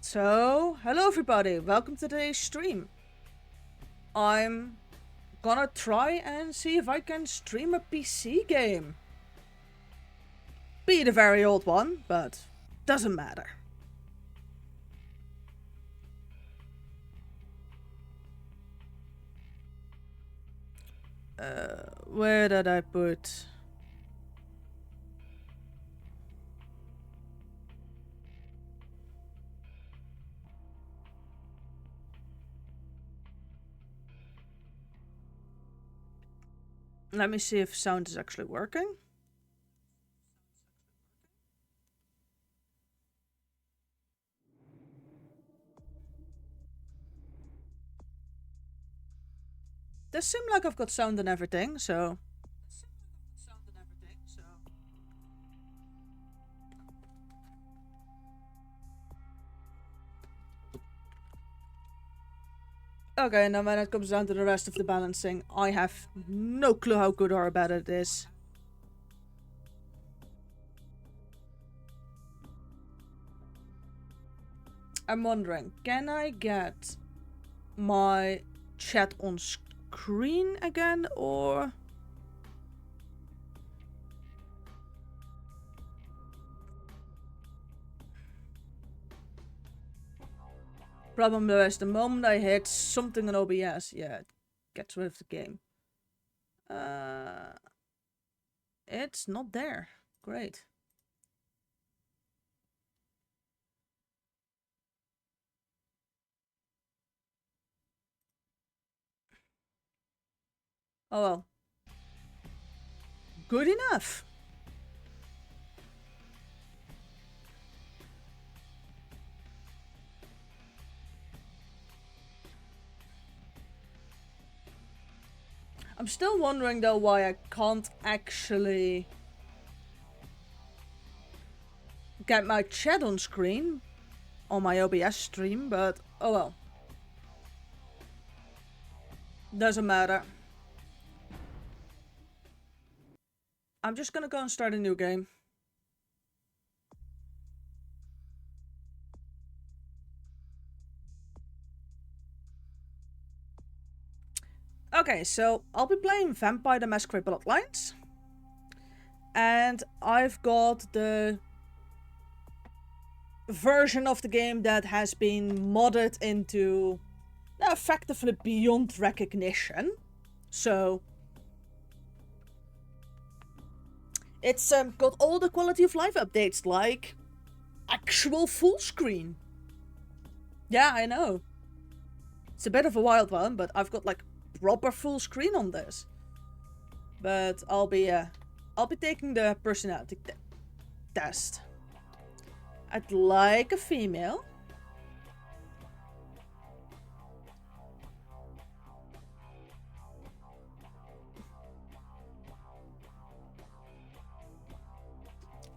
So, hello everybody, welcome to today's stream. I'm gonna try and see if I can stream a PC game. Be it a very old one, but doesn't matter. Where did I put... Let me see if sound is actually working. Does seem like I've got sound and everything, so... Okay, now when it comes down to the rest of the balancing, I have no clue how good or bad it is. I'm wondering, can I get my chat on screen again, or... Problem is, the moment I hit something on OBS, yeah, it gets rid of the game. It's not there. Great. Oh well. Good enough. I'm still wondering though why I can't actually get my chat on screen on my OBS stream, but oh well. Doesn't matter. I'm just gonna go and start a new game. Okay, so I'll be playing Vampire the Masquerade Bloodlines. And I've got the version of the game that has been modded into effectively beyond recognition. So it's got all the quality of life updates, like actual full screen. Yeah, I know. It's a bit of a wild one, but I've got like proper full screen on this. But I'll be taking the personality test. I'd like a female.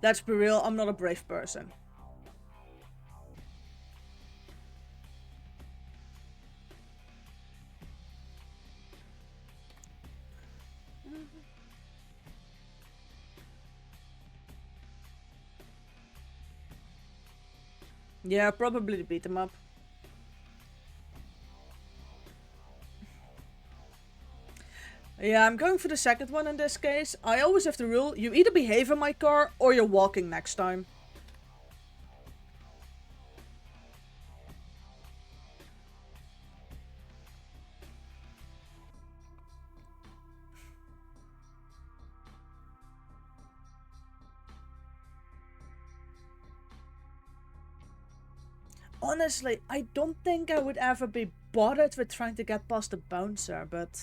Let's be real, I'm not a brave person. Yeah, probably beat them up. Yeah, I'm going for the second one in this case. I always have the rule, you either behave in my car or you're walking next time. Honestly, I don't think I would ever be bothered with trying to get past the bouncer, but...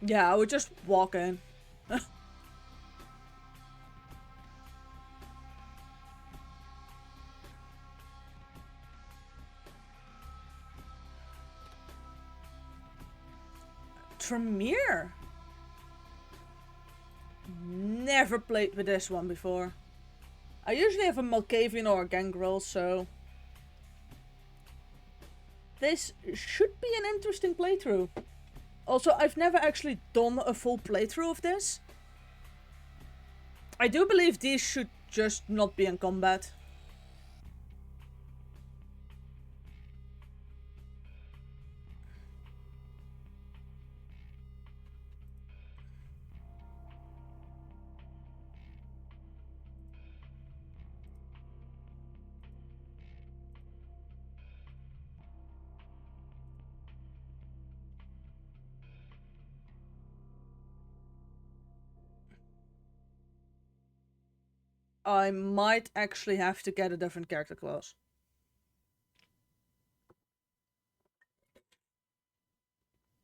yeah, I would just walk in. Tremere? Never played with this one before. I usually have a Malkavian or a Gangrel, so this should be an interesting playthrough. Also, I've never actually done a full playthrough of this. I do believe these should just not be in combat. I might actually have to get a different character class.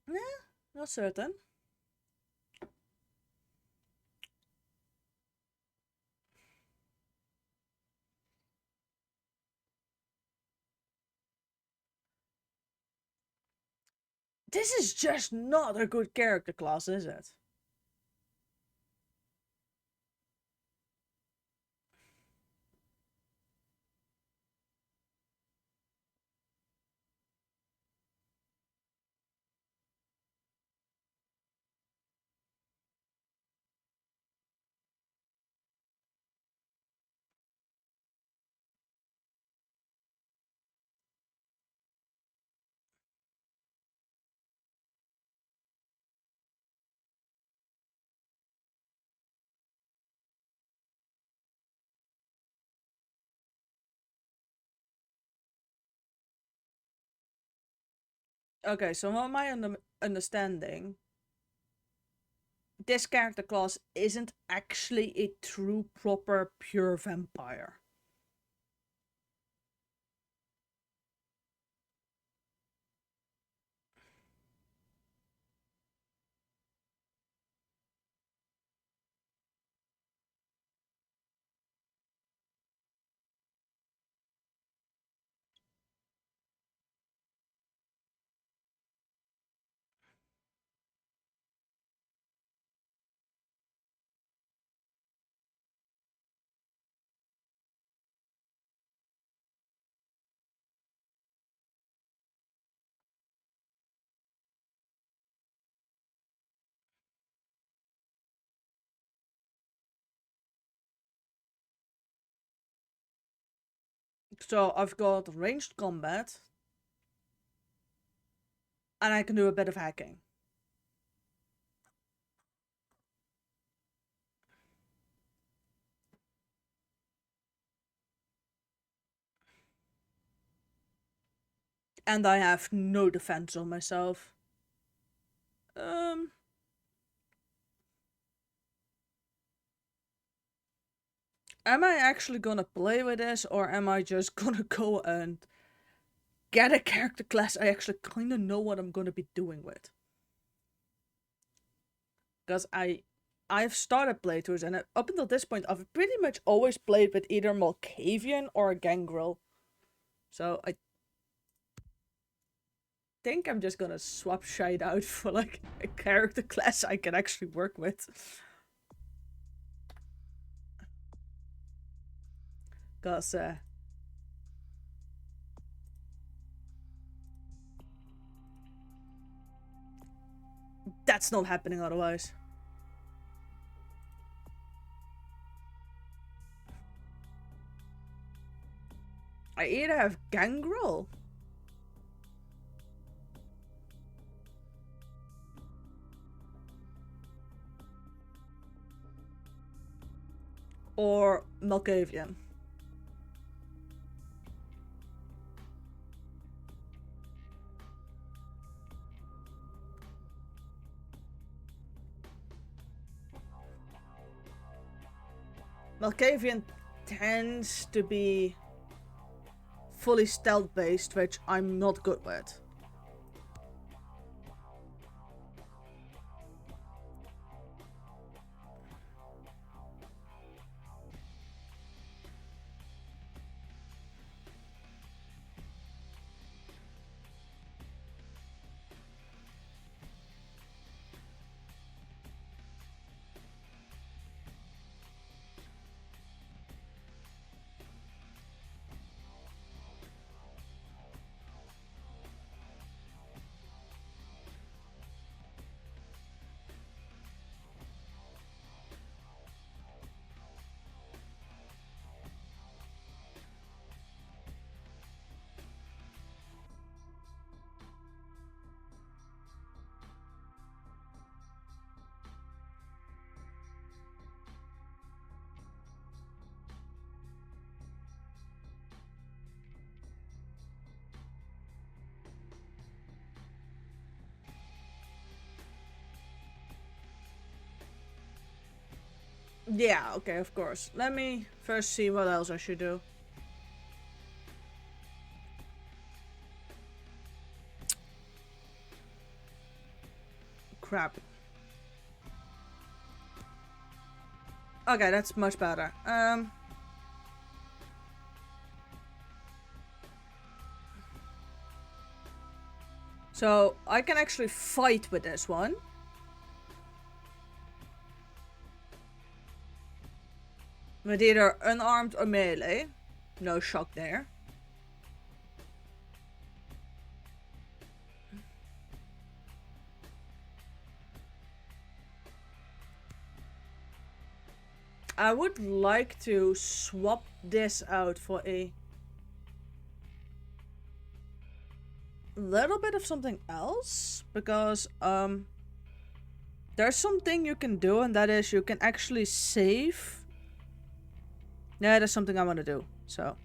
Nah, not certain. This is just not a good character class, is it? Okay, so on my understanding, this character class isn't actually a true, proper, pure vampire. So I've got ranged combat, and I can do a bit of hacking. And I have no defense on myself. Am I actually gonna play with this, or am I just gonna go and get a character class I actually kinda know what I'm gonna be doing with? Because I've started playthroughs, and up until this point, I've pretty much always played with either Malkavian or a Gangrel. So I think I'm just gonna swap Shide out for like a character class I can actually work with. Because that's not happening otherwise. I either have Gangrel or Malkavian. Malkavian tends to be fully stealth based, which I'm not good with. Yeah, okay, of course. Let me first see what else I should do. Crap. Okay, that's much better. So I can actually fight with this one. With either unarmed or melee. No shock there. I would like to swap this out for a little bit of something else. Because, there's something you can do, and that is you can actually save. Yeah, that's something I want to do, so.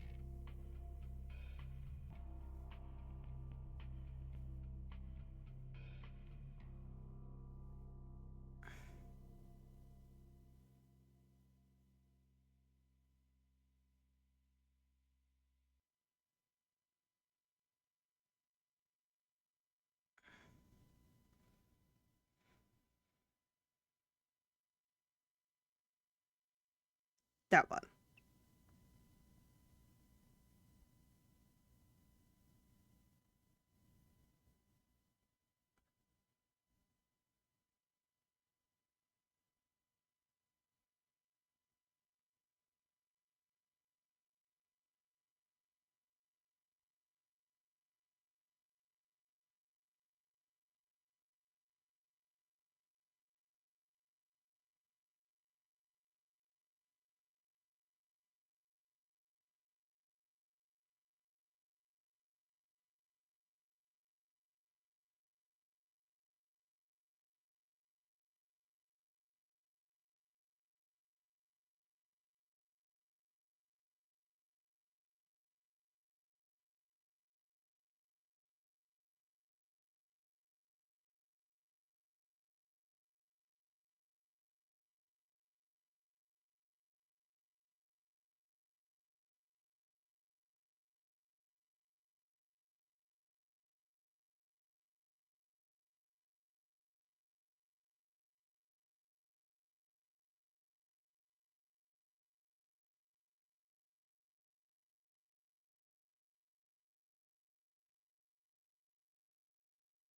That one.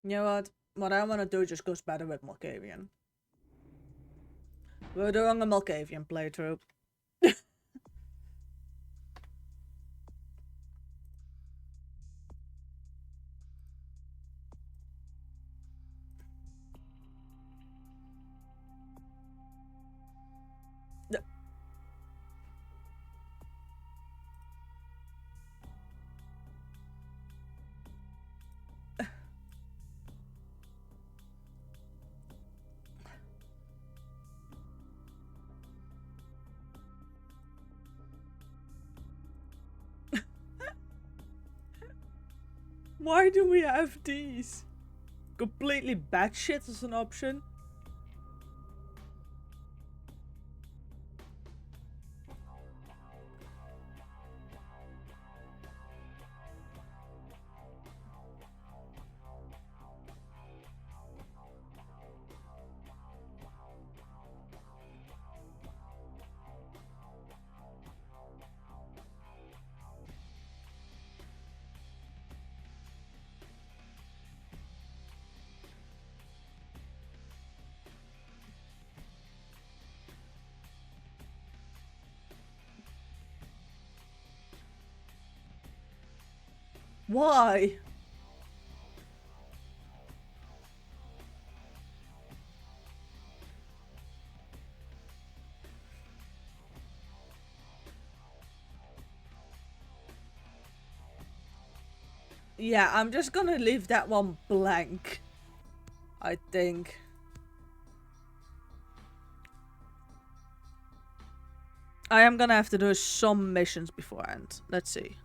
You know what? What I want to do just goes better with Malkavian. We're doing a Malkavian playthrough. Why do we have these? Completely batshit as an option. Why? Yeah, I'm just gonna leave that one blank. I think. I am gonna have to do some missions beforehand. Let's see.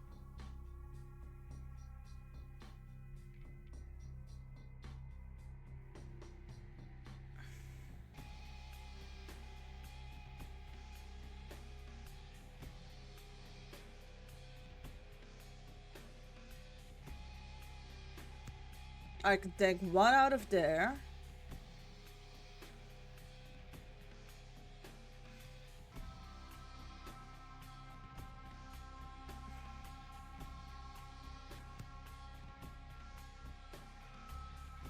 I can take one out of there.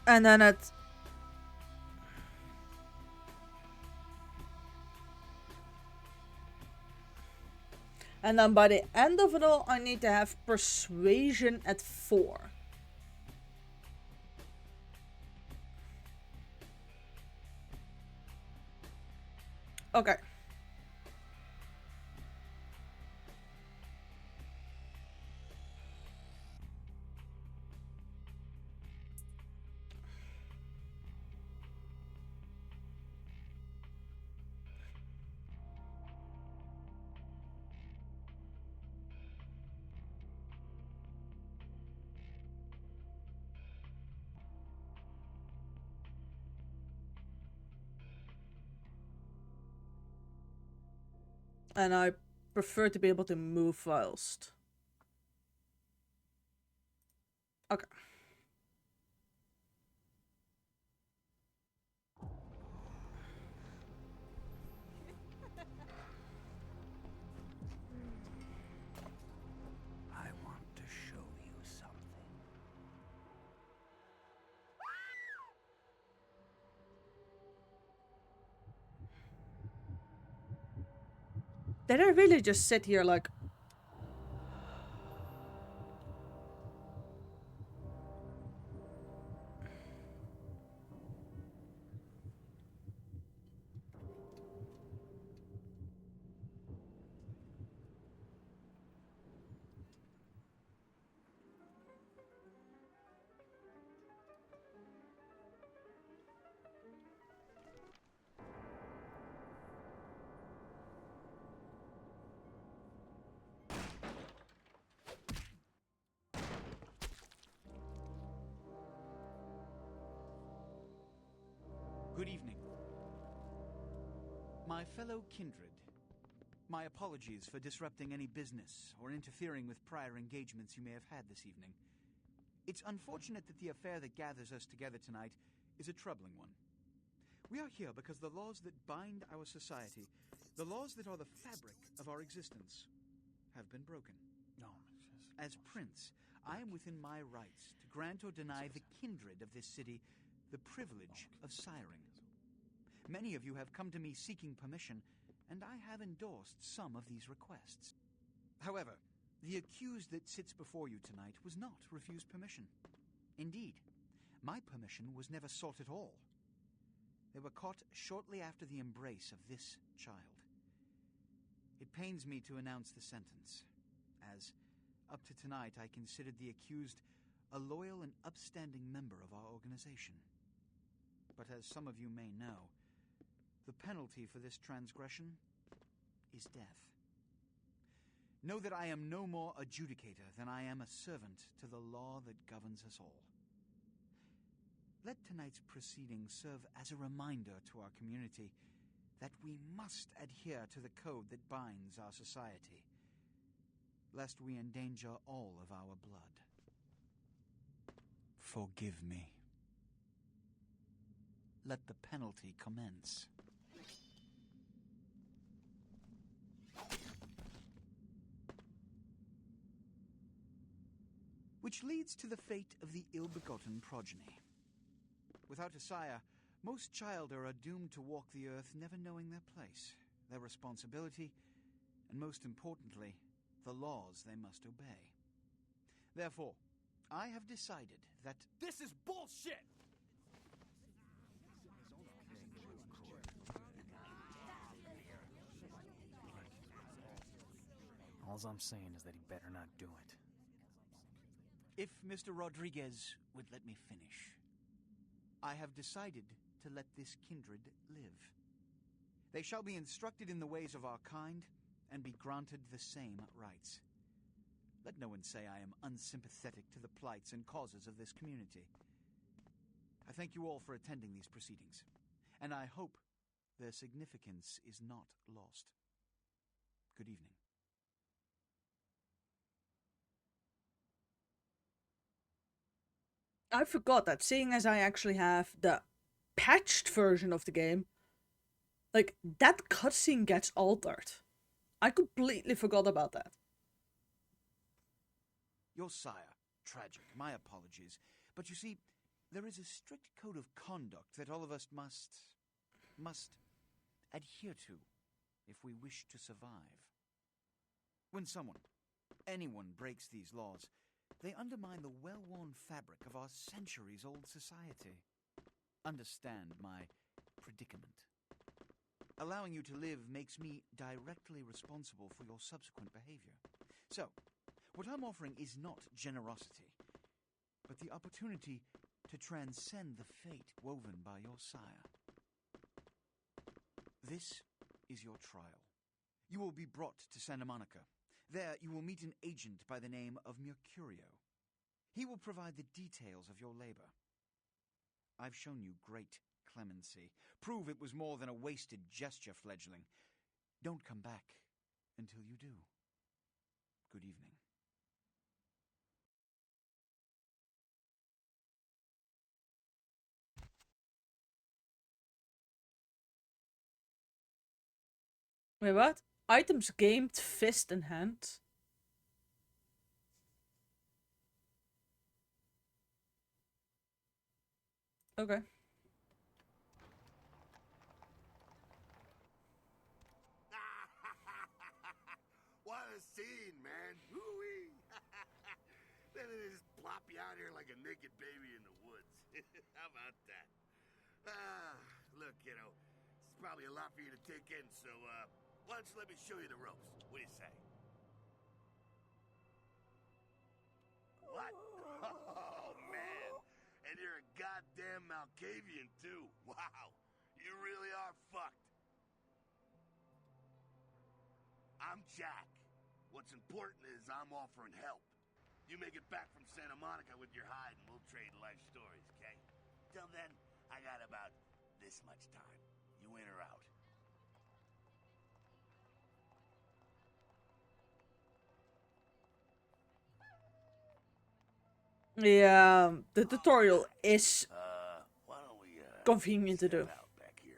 And then it... And then by the end of it all, I need to have persuasion at 4. Okay. And I prefer to be able to move whilst. Okay. I want to show you something. Did I really just sit here like... Good evening. My fellow kindred, my apologies for disrupting any business or interfering with prior engagements you may have had this evening. It's unfortunate that the affair that gathers us together tonight is a troubling one. We are here because the laws that bind our society, the laws that are the fabric of our existence, have been broken. As Prince, I am within my rights to grant or deny the kindred of this city the privilege of siring. Many of you have come to me seeking permission, and I have endorsed some of these requests. However, the accused that sits before you tonight was not refused permission. Indeed, my permission was never sought at all. They were caught shortly after the embrace of this child. It pains me to announce the sentence, as up to tonight I considered the accused a loyal and upstanding member of our organization. But as some of you may know, the penalty for this transgression is death. Know that I am no more adjudicator than I am a servant to the law that governs us all. Let tonight's proceedings serve as a reminder to our community that we must adhere to the code that binds our society, lest we endanger all of our blood. Forgive me. Let the penalty commence. Which leads to the fate of the ill-begotten progeny. Without a sire, most childer are doomed to walk the earth never knowing their place, their responsibility, and most importantly, the laws they must obey. Therefore, I have decided that This is bullshit! All I'm saying is that he better not do it. if Mr. Rodriguez would let me finish, I have decided to let this kindred live. They shall be instructed in the ways of our kind and be granted the same rights. Let no one say I am unsympathetic to the plights and causes of this community. I thank you all for attending these proceedings, and I hope their significance is not lost. Good evening. I forgot that seeing as I actually have the patched version of the game, like, that cutscene gets altered. I completely forgot about that. Your sire. Tragic. My apologies. But you see, there is a strict code of conduct that all of us must adhere to if we wish to survive. When anyone breaks these laws, they undermine the well-worn fabric of our centuries-old society. Understand my predicament. Allowing you to live makes me directly responsible for your subsequent behavior. So, what I'm offering is not generosity, but the opportunity to transcend the fate woven by your sire. This is your trial. You will be brought to Santa Monica. There you will meet an agent by the name of Mercurio. He will provide the details of your labor. I've shown you great clemency. Prove it was more than a wasted gesture, fledgling. Don't come back until you do. Good evening. Wait, what? Items gained fist in hand. Okay. What a scene, man. Woo-wee. Then they just plop you out here like a naked baby in the woods. How about that? Look, kiddo, it's probably a lot for you to take in, so, why don't you let me show you the ropes? What do you say? What? Oh, man. And you're a goddamn Malkavian, too. Wow. You really are fucked. I'm Jack. What's important is I'm offering help. You make it back from Santa Monica with your hide and we'll trade life stories, okay? Till then, I got about this much time. You in or out? Yeah, the tutorial is Why don't we, convenient to do. out back here?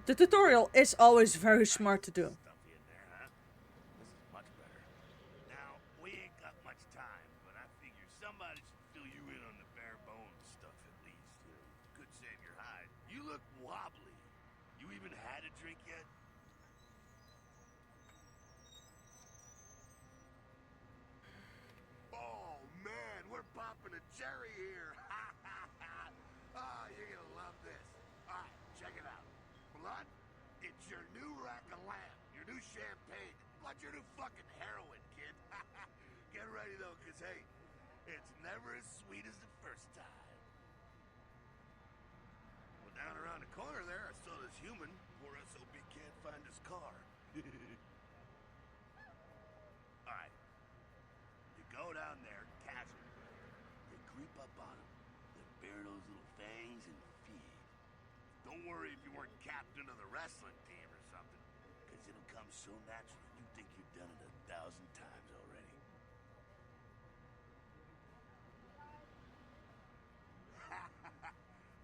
The tutorial is always very smart to do. Stuffy in there, huh? This is much better. Now, we ain't got much time, but I figure somebody should fill you in on the bare bones stuff at least. You know, could save your hide. You look wobbly. You even had a drink yet? Oh man, we're popping a cherry here. Oh, you're gonna love this. All right, check it out. Blood, it's your new rack of lamb, your new champagne, like your new fucking heroin, kid. Get ready though, cause hey, it's never as sweet as the first time. Well, down around the corner there, I saw this human. Poor SOB can't find his car. All right. You go down there casually. You creep up on him. You bare those little fangs and feed. Don't worry if you weren't captain of the wrestling team or something, because it'll come so natural you think you've done it 1,000 times already.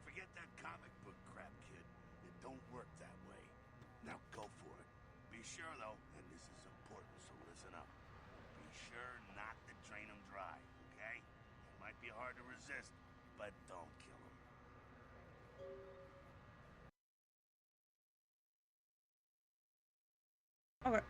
Forget that comic book crap, kid. It don't work that way. Now go for it. Be sure, though, and this is important, so listen up. Be sure not to drain them dry, okay? It might be hard to resist, but don't kill them. Okay.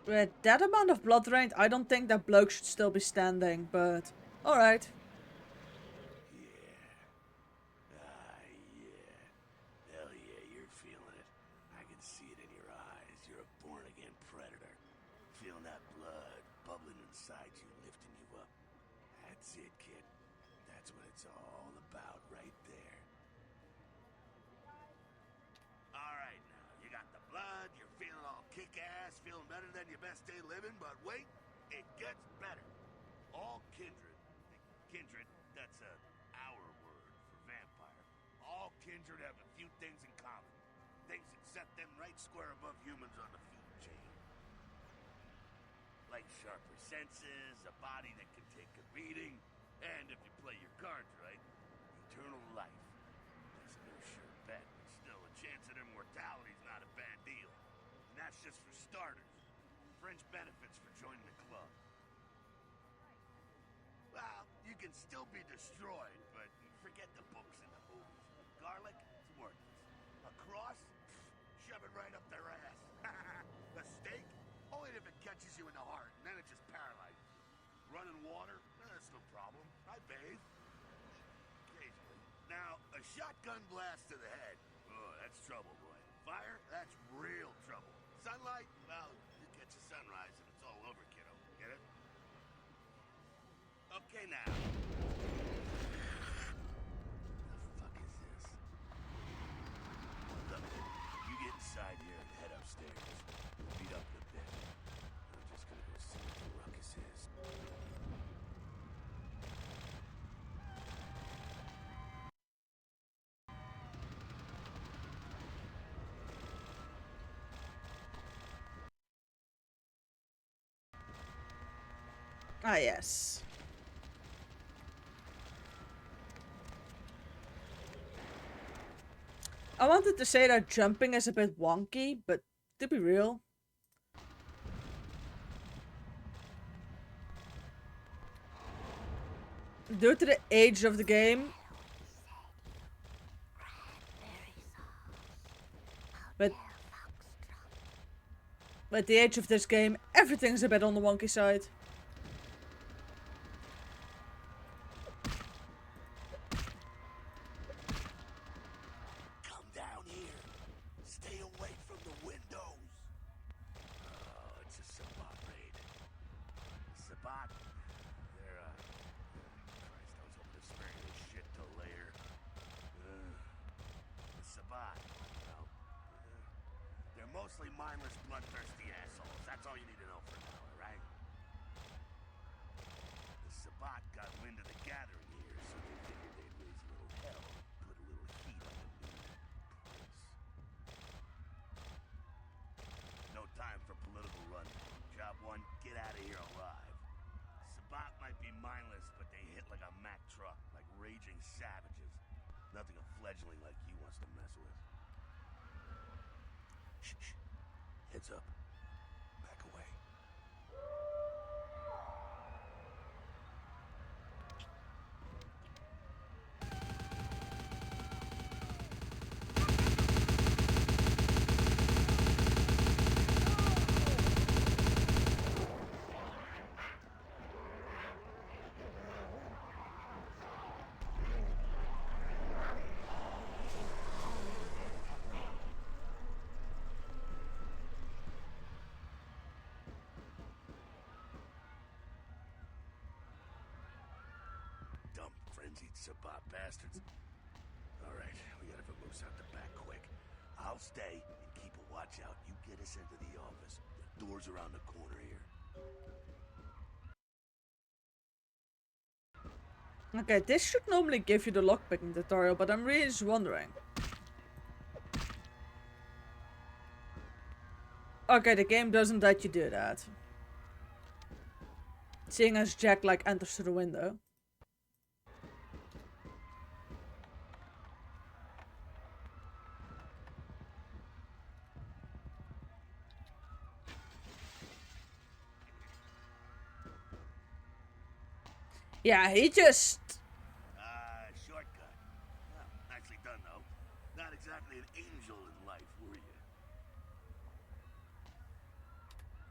With that amount of blood drained, I don't think that bloke should still be standing, but alright. Yeah. Hell yeah, you're feeling it. I can see it in your eyes. You're a born-again predator. Feeling that That's it, kid. That's what it's all about right there. Alright now, you got the blood, you're feeling all kick-ass, feeling better than your best day living, but wait, it gets better. All kindred, that's our word for vampire. All kindred have a few things in common. Things that set them right square above humans on the food chain. Like sharper senses, a body that can take a beating, and if you play your cards right, eternal life. That's no sure bet, but still a chance at immortality's not a bad deal. And that's just for starters. Fringe benefits for joining the club. Well, you can still be destroyed, but forget the books and the movies. Garlic, it's worthless. A cross? Shove it right up their ass. A stake? Only if it catches you in the heart, and then it just paralyzes you. Running water? That's no problem. I bathe. Occasionally. Now, a shotgun blast to the head. Oh, that's trouble, boy. Fire? That's real trouble. Sunlight? Well, you catch a sunrise and it's all over, kiddo. Get it? Okay, now. The fuck is this? Look, you get inside here and head upstairs. Beat up a bit. I'm just gonna go see what the ruckus is. Ah, yes. I wanted to say that jumping is a bit wonky, but to be real, due to the age of the game, but at the age of this game, everything's a bit on the wonky side. Come down here. Stay away from the windows. Oh, it's a Sabat raid. Sabat, they're, Christ, I was hoping to spare you this shit till later. The Sabat, well, they're mostly mindless, bloodthirsty assholes. That's all you need to know for now, alright? The Sabat got wind of the gathering here, so they figured they'd raise a little hell, put a little heat on the new prince. No time for political run. Job one, get out of here alive. Sabat might be mindless, but they hit like a Mack truck, like raging savages. Nothing a fledgling like you wants to mess with. Shh, shh. Heads up. Back away. Dumb, frenzied Sabat bastards. Alright, we gotta vamoose out the back quick. I'll stay and keep a watch out. You get us into the office. The door's around the corner here. Okay, this should normally give you the lockpicking tutorial, but I'm really just wondering. Okay, the game doesn't let you do that. Seeing as Jack, like, enters through the window. Yeah, he just... Shortcut. Well, nicely done, though. Not exactly an angel in life, were you?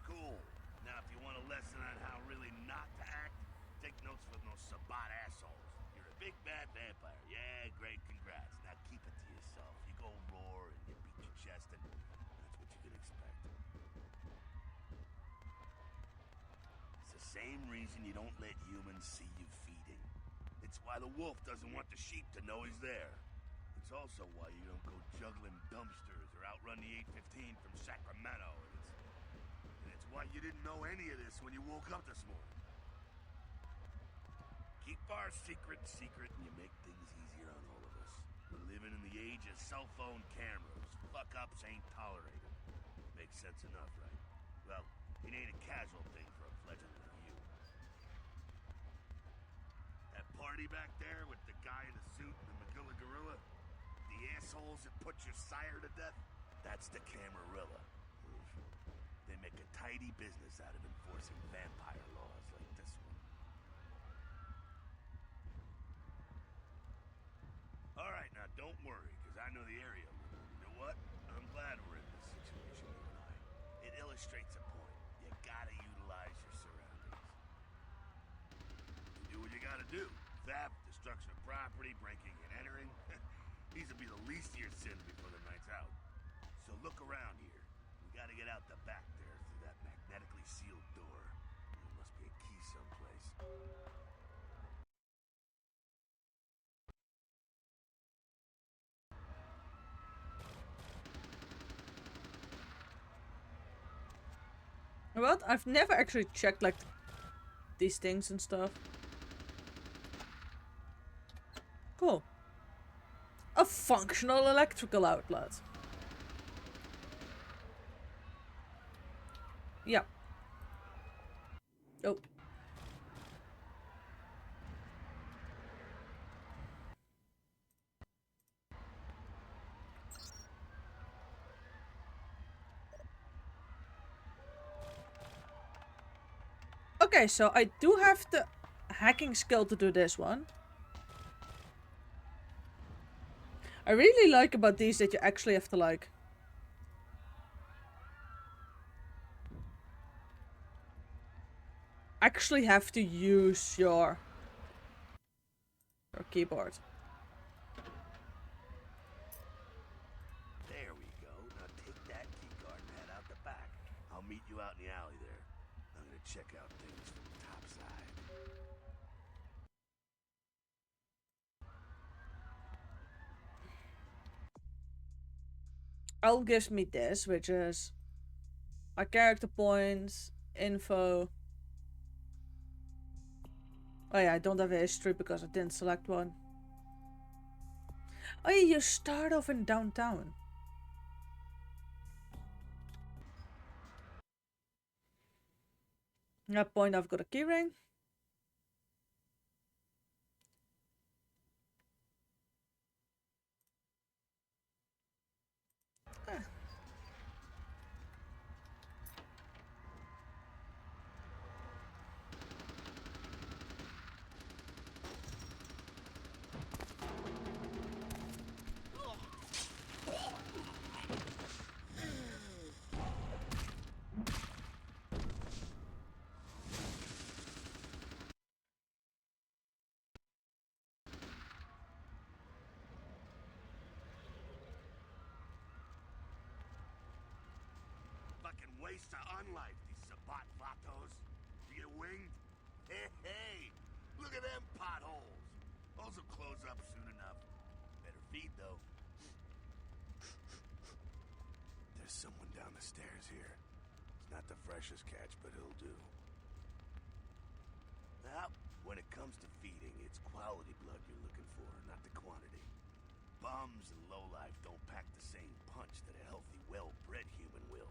Cool. Now, if you want a lesson on how really not to act, take notes from those Sabat assholes. You're a big bad vampire. Yeah, great, congrats. Now keep it to yourself. You go roar and you beat your chest, and that's what you can expect. It's the same reason you don't let humans see you feeding. It's why the wolf doesn't want the sheep to know he's there. It's also why you don't go juggling dumpsters or outrun the 815 from Sacramento. And it's why you didn't know any of this when you woke up this morning. Keep our secret secret and you make things easier on all of us. We're living in the age of cell phone cameras. Fuck-ups ain't tolerated. Makes sense enough, right? Well, it ain't a casual thing for a fledgling like you. That party back there with the guy in the suit and the Magilla Gorilla? The assholes that put your sire to death? That's the Camarilla. They make a tidy business out of enforcing vampire laws like this one. Alright, now don't worry, because I know the area. You know what? I'm glad we're in this situation, you and I. It illustrates a point. You gotta utilize your surroundings. You do what you gotta do. Theft, destruction of property, breaking and entering. These will be the least of your sins before the night's out. So look around here. We gotta get out the back there through that magnetically sealed door. There must be a key someplace. What? I've never actually checked like these things and stuff. Cool. A functional electrical outlet. Yeah. Oh. Okay, so I do have the hacking skill to do this one. I really like about these that you actually have to like... actually have to use your keyboard. There we go. Now take that keycard and head out the back. I'll meet you out in the alley there. I'm gonna check out things from the top side. Al gives me this, which is my character points, info. Oh yeah, I don't have a history because I didn't select one. Oh yeah, you start off in downtown. At that point I've got a keyring. Fucking waste of unlife, these Sabat vatos. You get winged? Hey, hey! Look at them potholes! Those will close up soon enough. Better feed, though. There's someone down the stairs here. It's not the freshest catch, but it'll do. Now, when it comes to feeding, it's quality blood you're looking for, not the quantity. Bums and lowlife don't pack the same punch that a healthy, well-bred human will.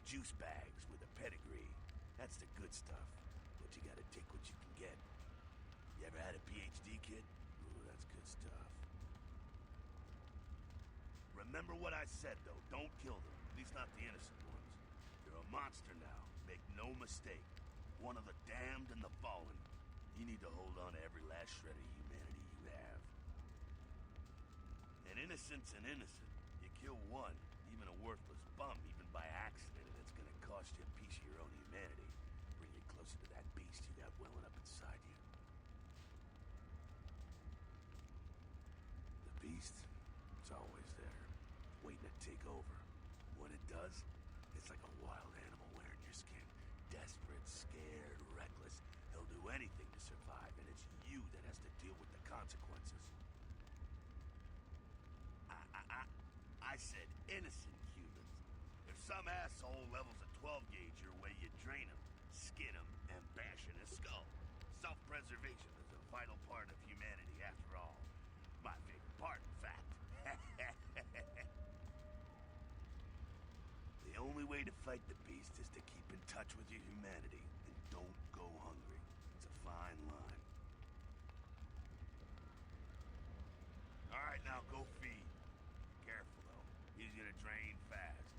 Juice bags with a pedigree. That's the good stuff. But you gotta take what you can get. You ever had a PhD, kid? Ooh, that's good stuff. Remember what I said, though. Don't kill them. At least not the innocent ones. You're a monster now. Make no mistake. One of the damned and the fallen. You need to hold on to every last shred of humanity you have. And innocent's an innocent. You kill one, even a worthless bum, even by accident, and it's gonna cost you a piece of your own humanity. Bring you closer to that beast you got welling up inside you. The beast, it's always there, waiting to take over. When it does, it's like a wild animal wearing your skin. Desperate, scared, reckless. He'll do anything to survive, and it's you that has to deal with the innocent humans. If some asshole levels a 12 gauge your way, you drain him, skin him, and bash in his skull. Self-preservation is a vital part of humanity, after all. My favorite part, in fact. The only way to fight the beast is to keep in touch with your humanity and don't go hungry. It's a fine line. All right, now go feed. Careful, though. He's gonna drain fast.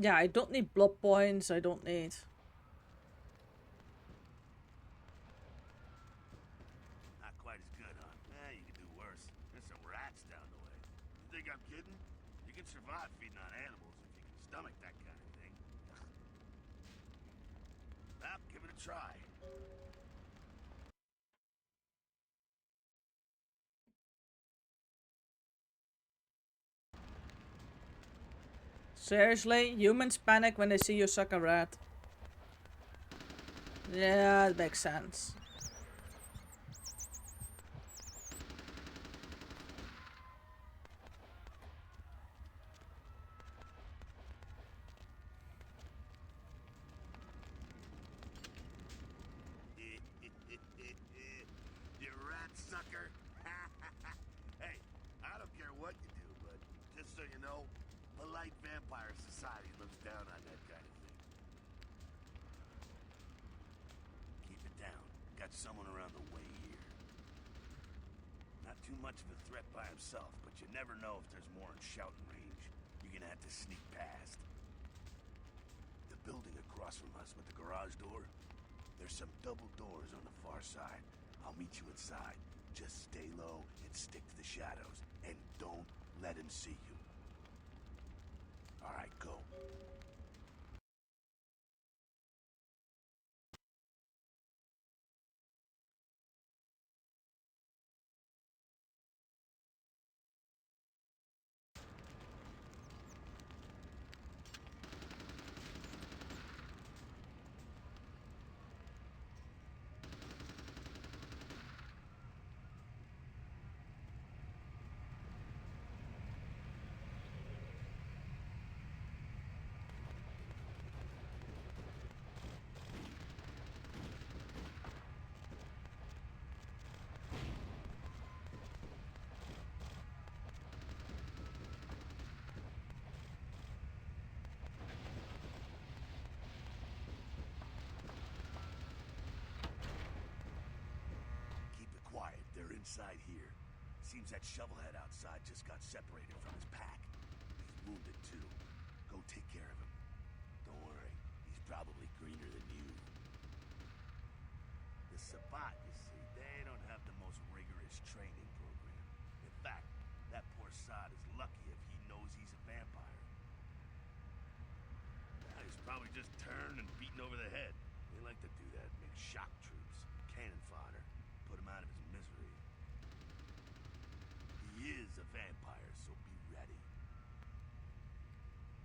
Yeah, I don't need blood points. I don't need... Not quite as good, huh? You can do worse. There's some rats down the way. You think I'm kidding? You can survive feeding on animals if you can stomach that kind of thing. Well, give it a try. Seriously? Humans panic when they see you suck a rat. Yeah, it makes sense. You rat sucker. Hey, I don't care what you do, but just so you know, polite vampire society looks down on that kind of thing. Keep it down. Got someone around the way here. Not too much of a threat by himself, but you never know if there's more in shouting range. You're gonna have to sneak past. The building across from us with the garage door, there's some double doors on the far side. I'll meet you inside. Just stay low and stick to the shadows. And don't let him see you. All right, go. They're inside here. Seems that shovelhead outside just got separated from his pack. He's wounded too. Go take care of him. Don't worry, he's probably greener than you. The Sabbat, you see, they don't have the most rigorous training program. In fact, that poor sod is lucky if he knows he's a vampire. Yeah, he's probably just turned and beaten over the head. They like to do that, make shock troops, cannon fodder, put him out of his misery. He is a vampire, so be ready.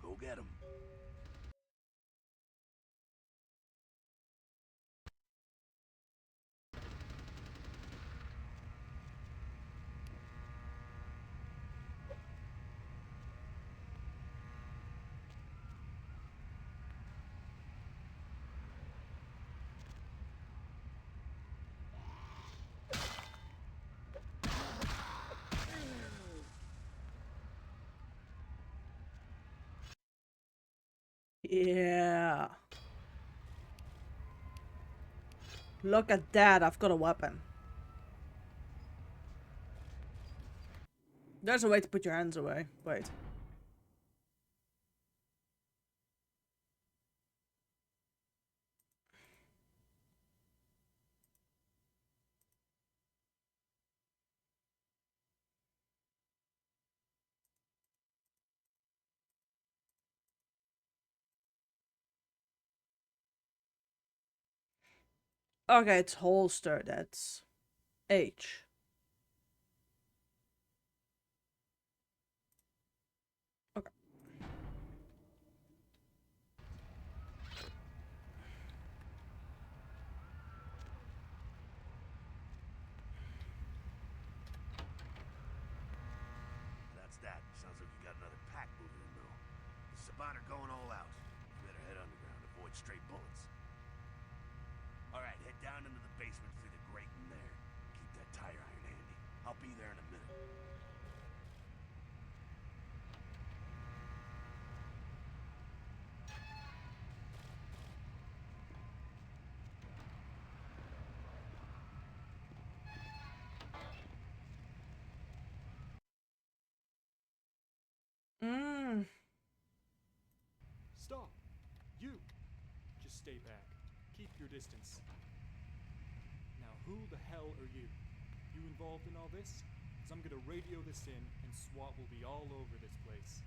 Go get him. Yeah. Look at that, I've got a weapon. There's a way to put your hands away. Wait. Okay, it's holster, that's H. spotter going all out. Better head underground, avoid stray bullets. Alright, head down into the basement through the grate in there. Keep that tire iron handy. I'll be there in a minute. Stop! You! Just stay back. Keep your distance. Now who the hell are you? You involved in all this? Because I'm gonna radio this in and SWAT will be all over this place.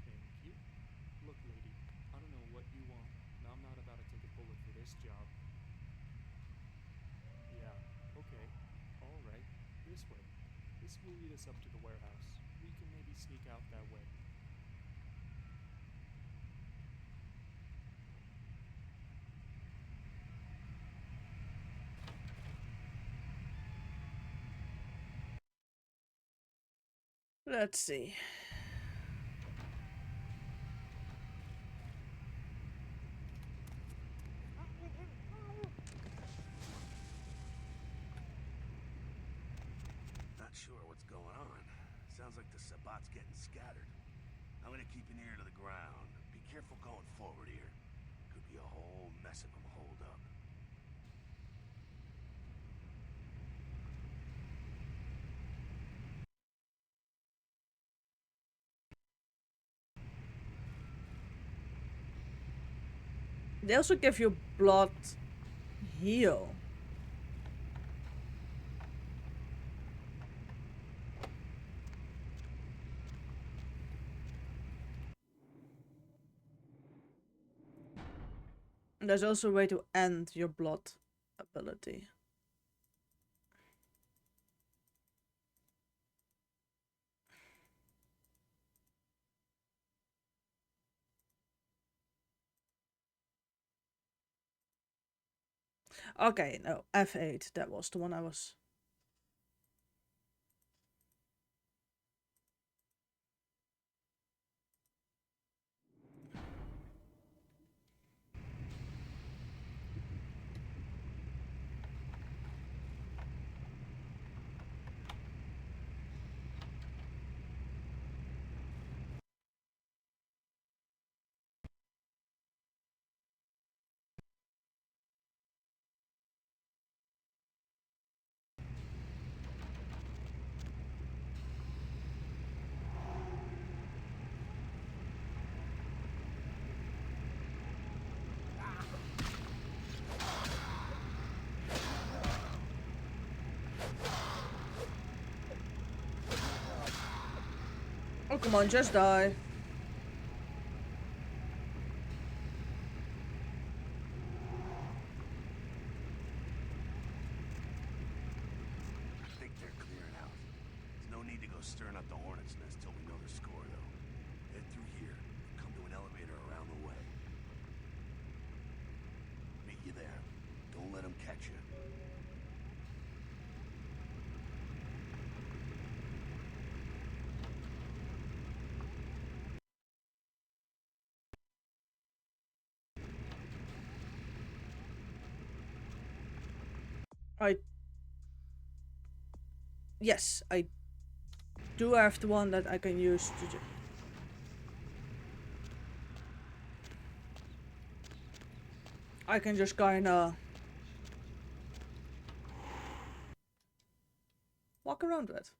Thank you. Look, lady, I don't know what you want, and I'm not about to take a bullet for this job. Yeah, okay. Alright, this way. This will lead us up to the warehouse. We can maybe sneak out that way. Let's see. Not sure what's going on. Sounds like the Sabat's getting scattered. I'm gonna keep an ear to the ground. Be careful going forward here. Could be a whole mess of them holed up. They also give you blood heal. And there's also a way to end your blood ability. Okay, no, F8, that was the one I was... Oh, come on, just die. I think they're clearing out. There's no need to go stirring up the hornet's nest till we know their score, though. Head through here. Come to an elevator around the way. Meet you there. Don't let them catch you. Yes, I do have the one that I can use to do. I can just kinda walk around with.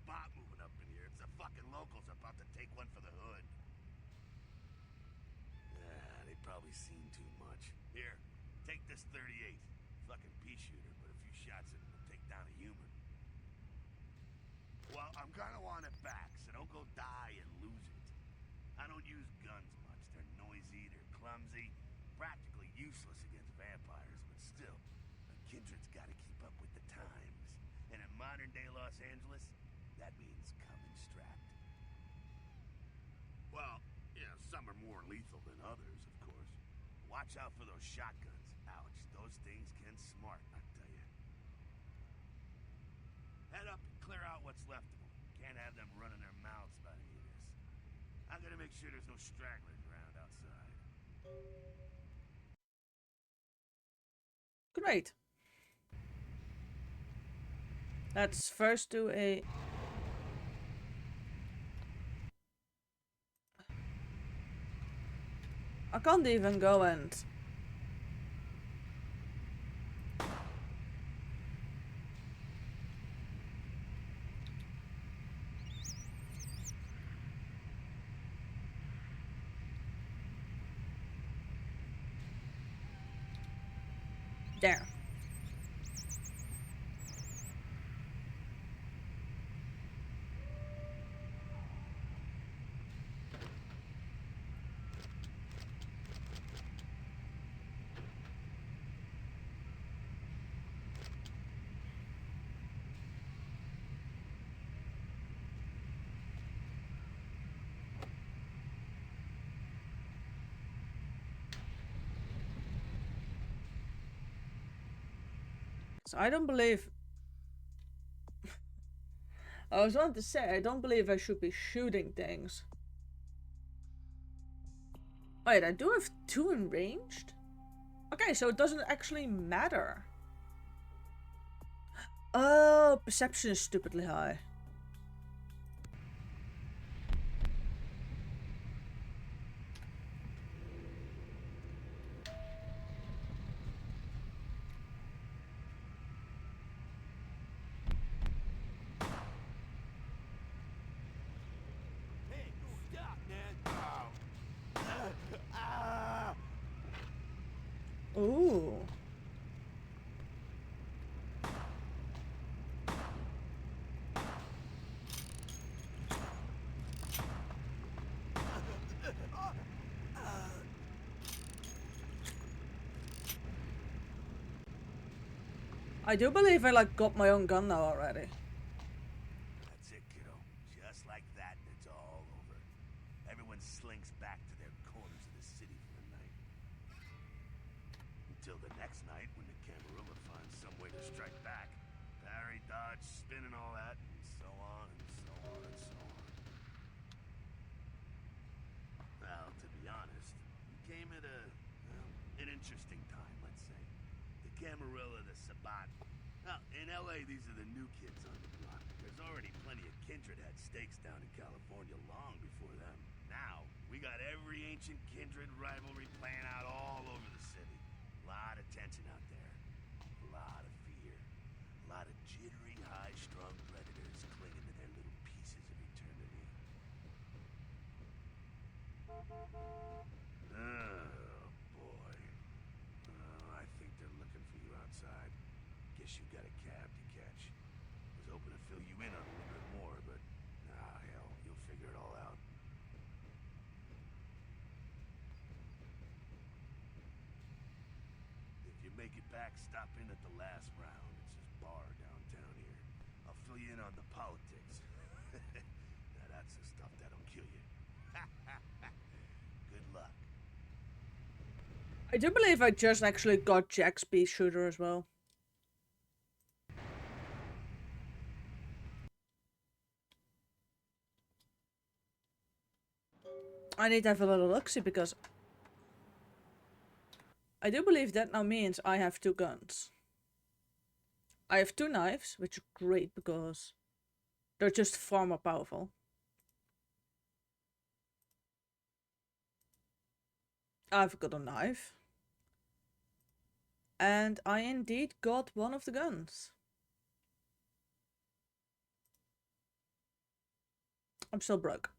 spot moving up in here. It's the fucking locals about to take one for the hood. Yeah, they've probably seen too much. Here, take this 38. Fucking pea shooter, but a few shots in it will take down a human. Well, I'm gonna want it back, so don't go die and lose it. I don't use guns much. They're noisy, they're clumsy, practically useless against vampires, but still, a kindred's gotta keep up with the times. And in modern-day Los Angeles, that means coming strapped. Well, yeah, some are more lethal than others, of course. Watch out for those shotguns. Ouch, those things can smart, I tell you. Head up and clear out what's left of them. Can't have them running their mouths about any of this. I'm gonna make sure there's no stragglers around outside. Great. Let's first do a... I can't even go and... There. So I don't believe... I was going to say, I don't believe I should be shooting things. Wait, I do have 2 in ranged? Okay, so it doesn't actually matter. Oh, perception is stupidly high. Hey, stop, man! Ah! Ooh. I do believe I like got my own gun now already. That's it, kiddo. Just like that, and it's all over. Everyone slinks back to their corners of the city for the night. Until the next night, when the Camarilla finds some way to strike back. Parry, dodge, spin and all that, and so on and so on and so on. Well, to be honest, we came at an interesting time, let's say. The Camarilla, the Sabat. Now, in LA, these are the new kids on the block. There's already plenty of kindred had stakes down in California long before them. Now, we got every ancient kindred rivalry playing out all over the city. A lot of tension out there. A lot of fear. A lot of jittery, high-strung predators clinging to their little pieces of eternity. Oh, boy. Oh, I think they're looking for you outside. Guess you got a cab to catch. Was hoping to fill you in on a little bit more, but hell, you'll figure it all out. If you make it back, stop in at the last round. It's this bar downtown here. I'll fill you in on the politics. Now that's the stuff that'll kill you. Good luck. I do believe I just actually got Jack's pea shooter as well. I need to have a little look-see because I do believe that now means I have 2 guns. I have 2 knives, which is great because they're just far more powerful. I've got a knife. And I indeed got one of the guns. I'm still broke.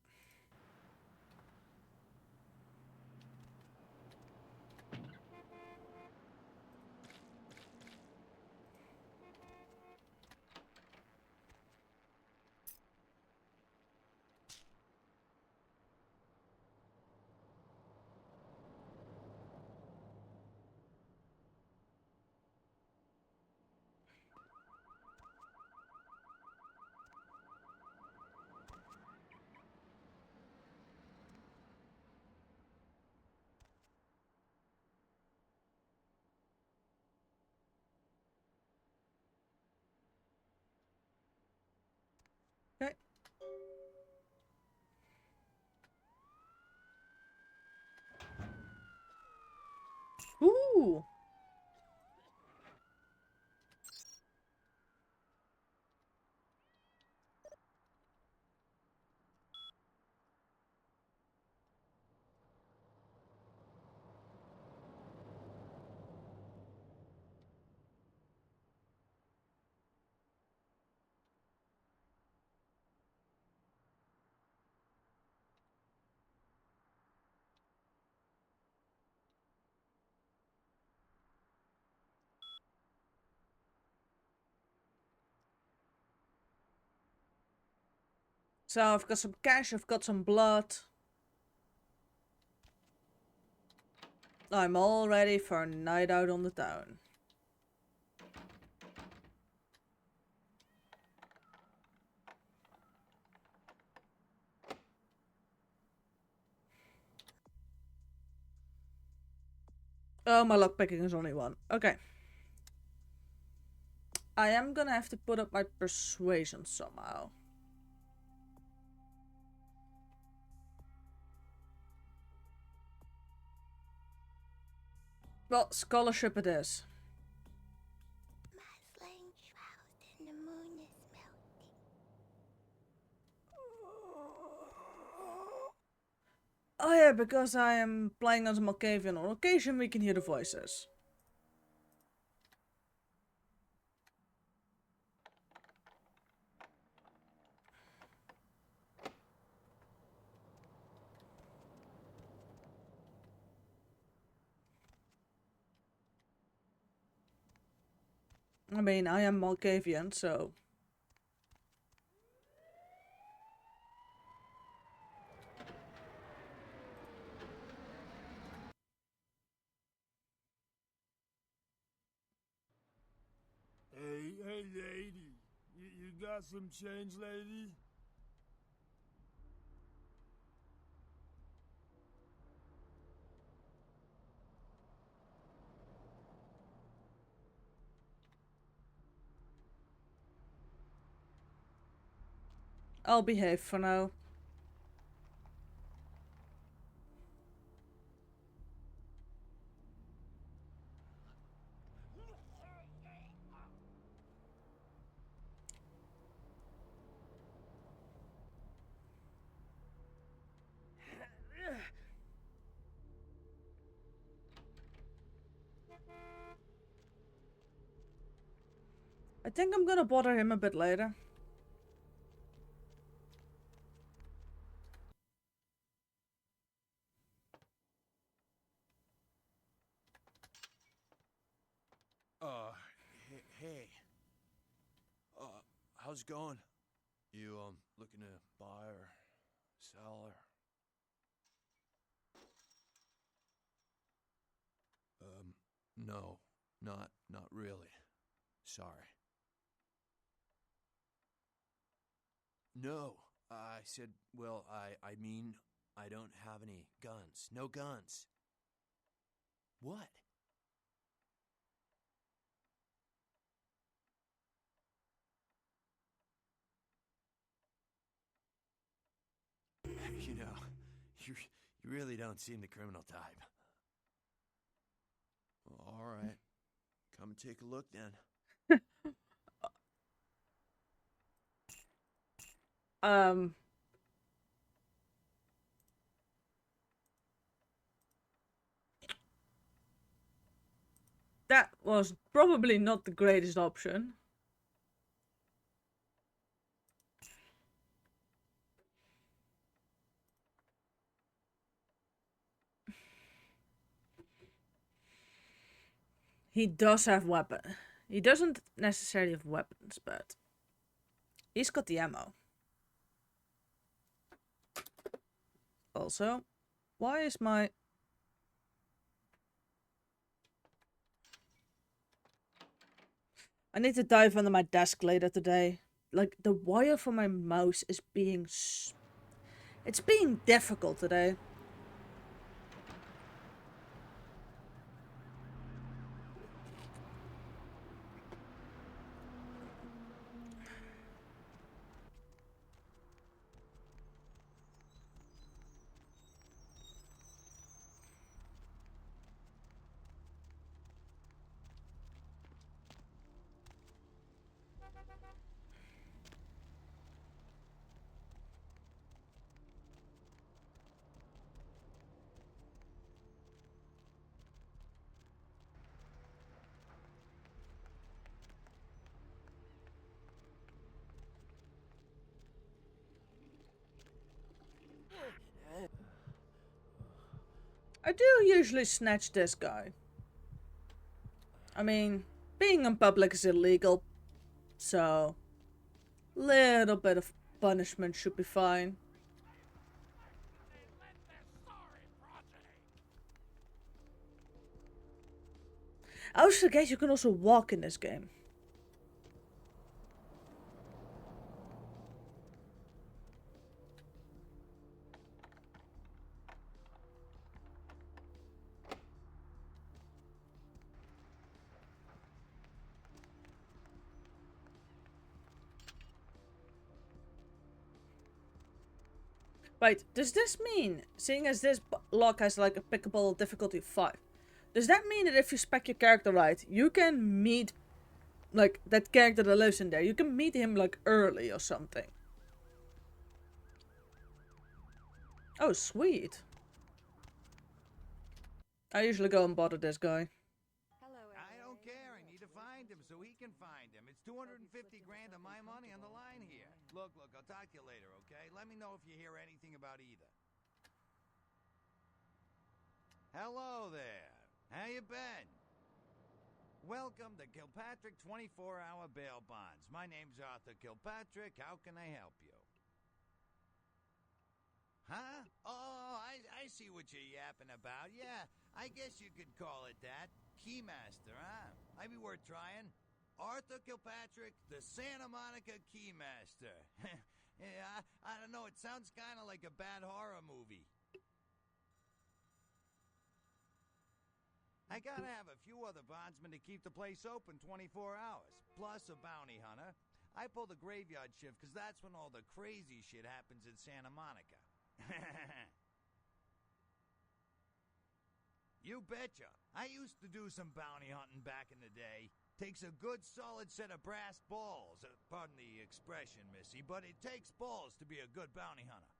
Okay. Ooh. So I've got some cash, I've got some blood. I'm all ready for a night out on the town. Oh, my lockpicking is only one. Okay. I am gonna have to put up my persuasion somehow. Well, scholarship it is. My flame shrouded and the moon is melting. Oh yeah, because I am playing as a Malkavian. On occasion we can hear the voices. I mean, I am Malkavian, so... Hey, lady. You got some change, lady? I'll behave for now. I think I'm gonna bother him a bit later. Hey. How's it going? You, looking to buy or sell or... No, not really. Sorry. No, I said, well, I mean, I don't have any guns. No guns. What? You know, you really don't seem the criminal type. Well, all right. Come and take a look then. That was probably not the greatest option. He does have weapon. He doesn't necessarily have weapons, but he's got the ammo. Also, why is my... I need to dive under my desk later today. Like, the wire for my mouse is being... It's being difficult today. I do usually snatch this guy. I mean, being in public is illegal, so little bit of punishment should be fine. I always forget you can also walk in this game. Right, does this mean, seeing as this lock has like a pickable difficulty of 5, does that mean that if you spec your character right, you can meet, like, that character that lives in there, you can meet him like early or something? Oh, sweet. I usually go and bother this guy. I don't care. I need to find him so he can find him. It's 250 grand of my money on the line here. Look, I'll talk to you later, okay? Let me know if you hear anything about either. Hello there. How you been? Welcome to Kilpatrick 24-hour bail bonds. My name's Arthur Kilpatrick. How can I help you? Huh? Oh, I see what you're yapping about. Yeah, I guess you could call it that. Keymaster, huh? Might be worth trying. Arthur Kilpatrick, the Santa Monica Keymaster. Yeah, I don't know. It sounds kind of like a bad horror movie. I gotta have a few other bondsmen to keep the place open 24 hours, plus a bounty hunter. I pull the graveyard shift because that's when all the crazy shit happens in Santa Monica. You betcha. I used to do some bounty hunting back in the day. Takes a good solid set of brass balls. Pardon the expression, Missy, but it takes balls to be a good bounty hunter.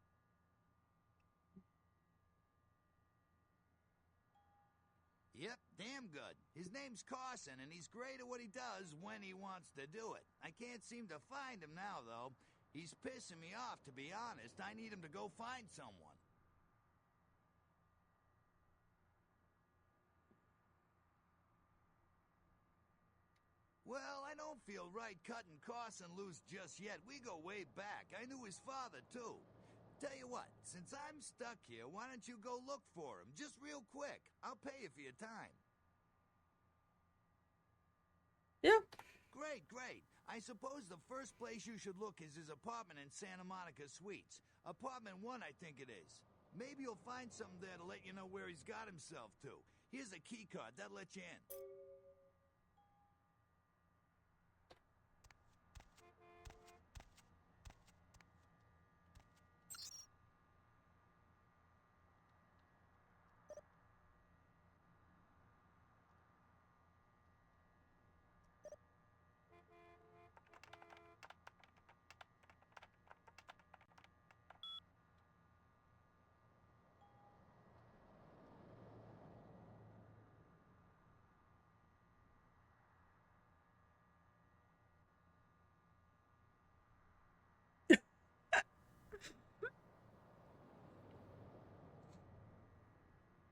Yep, damn good. His name's Carson, and he's great at what he does when he wants to do it. I can't seem to find him now, though. He's pissing me off, to be honest. I need him to go find someone. Well, I don't feel right cutting Carson loose just yet. We go way back. I knew his father, too. Tell you what, since I'm stuck here, why don't you go look for him? Just real quick. I'll pay you for your time. Yeah. Great, great. I suppose the first place you should look is his apartment in Santa Monica Suites. Apartment 1, I think it is. Maybe you'll find something there to let you know where he's got himself to. Here's a key card. That'll let you in.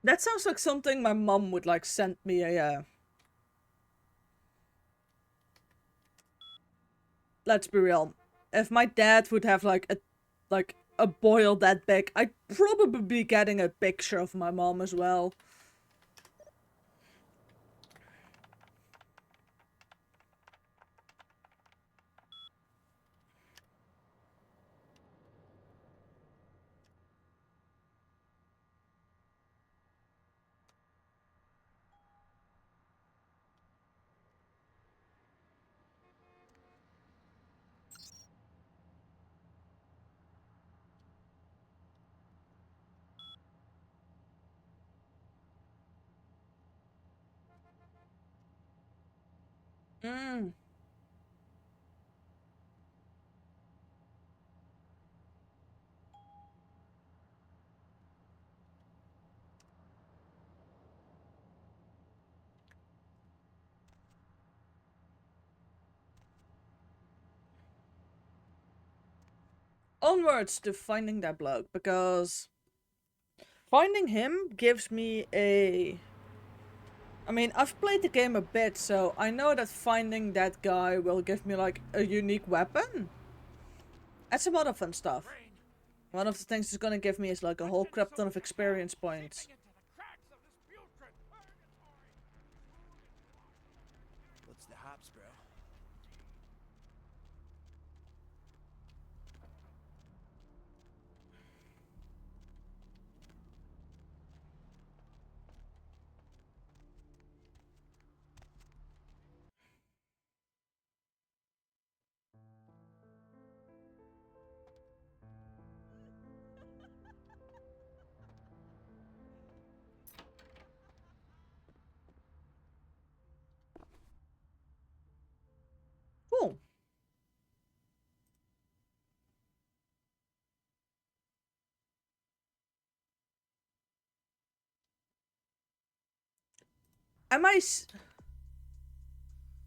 That sounds like something my mom would like send me a let's be real. If my dad would have like a boil that big, I'd probably be getting a picture of my mom as well. Mm. Onwards to finding that bloke, because finding him gives me a... I mean, I've played the game a bit, so I know that finding that guy will give me like a unique weapon. And some other fun stuff. One of the things it's gonna give me is like a whole crap ton of experience points. What's the hops, bro? Cool.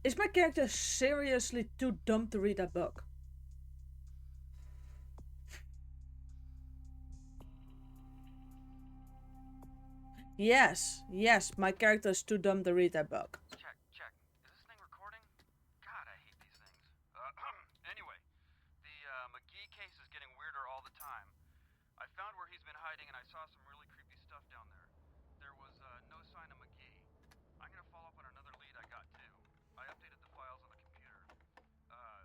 Is my character seriously too dumb to read that book? Yes, my character is too dumb to read that book. Check. Is this thing recording? God, I hate these things. Anyway, the McGee case is getting weirder all the time. I found where he's been hiding and I saw some really creepy stuff down there. There was no sign of McGee. I'm gonna follow up on another lead I got too. I updated the files on the computer.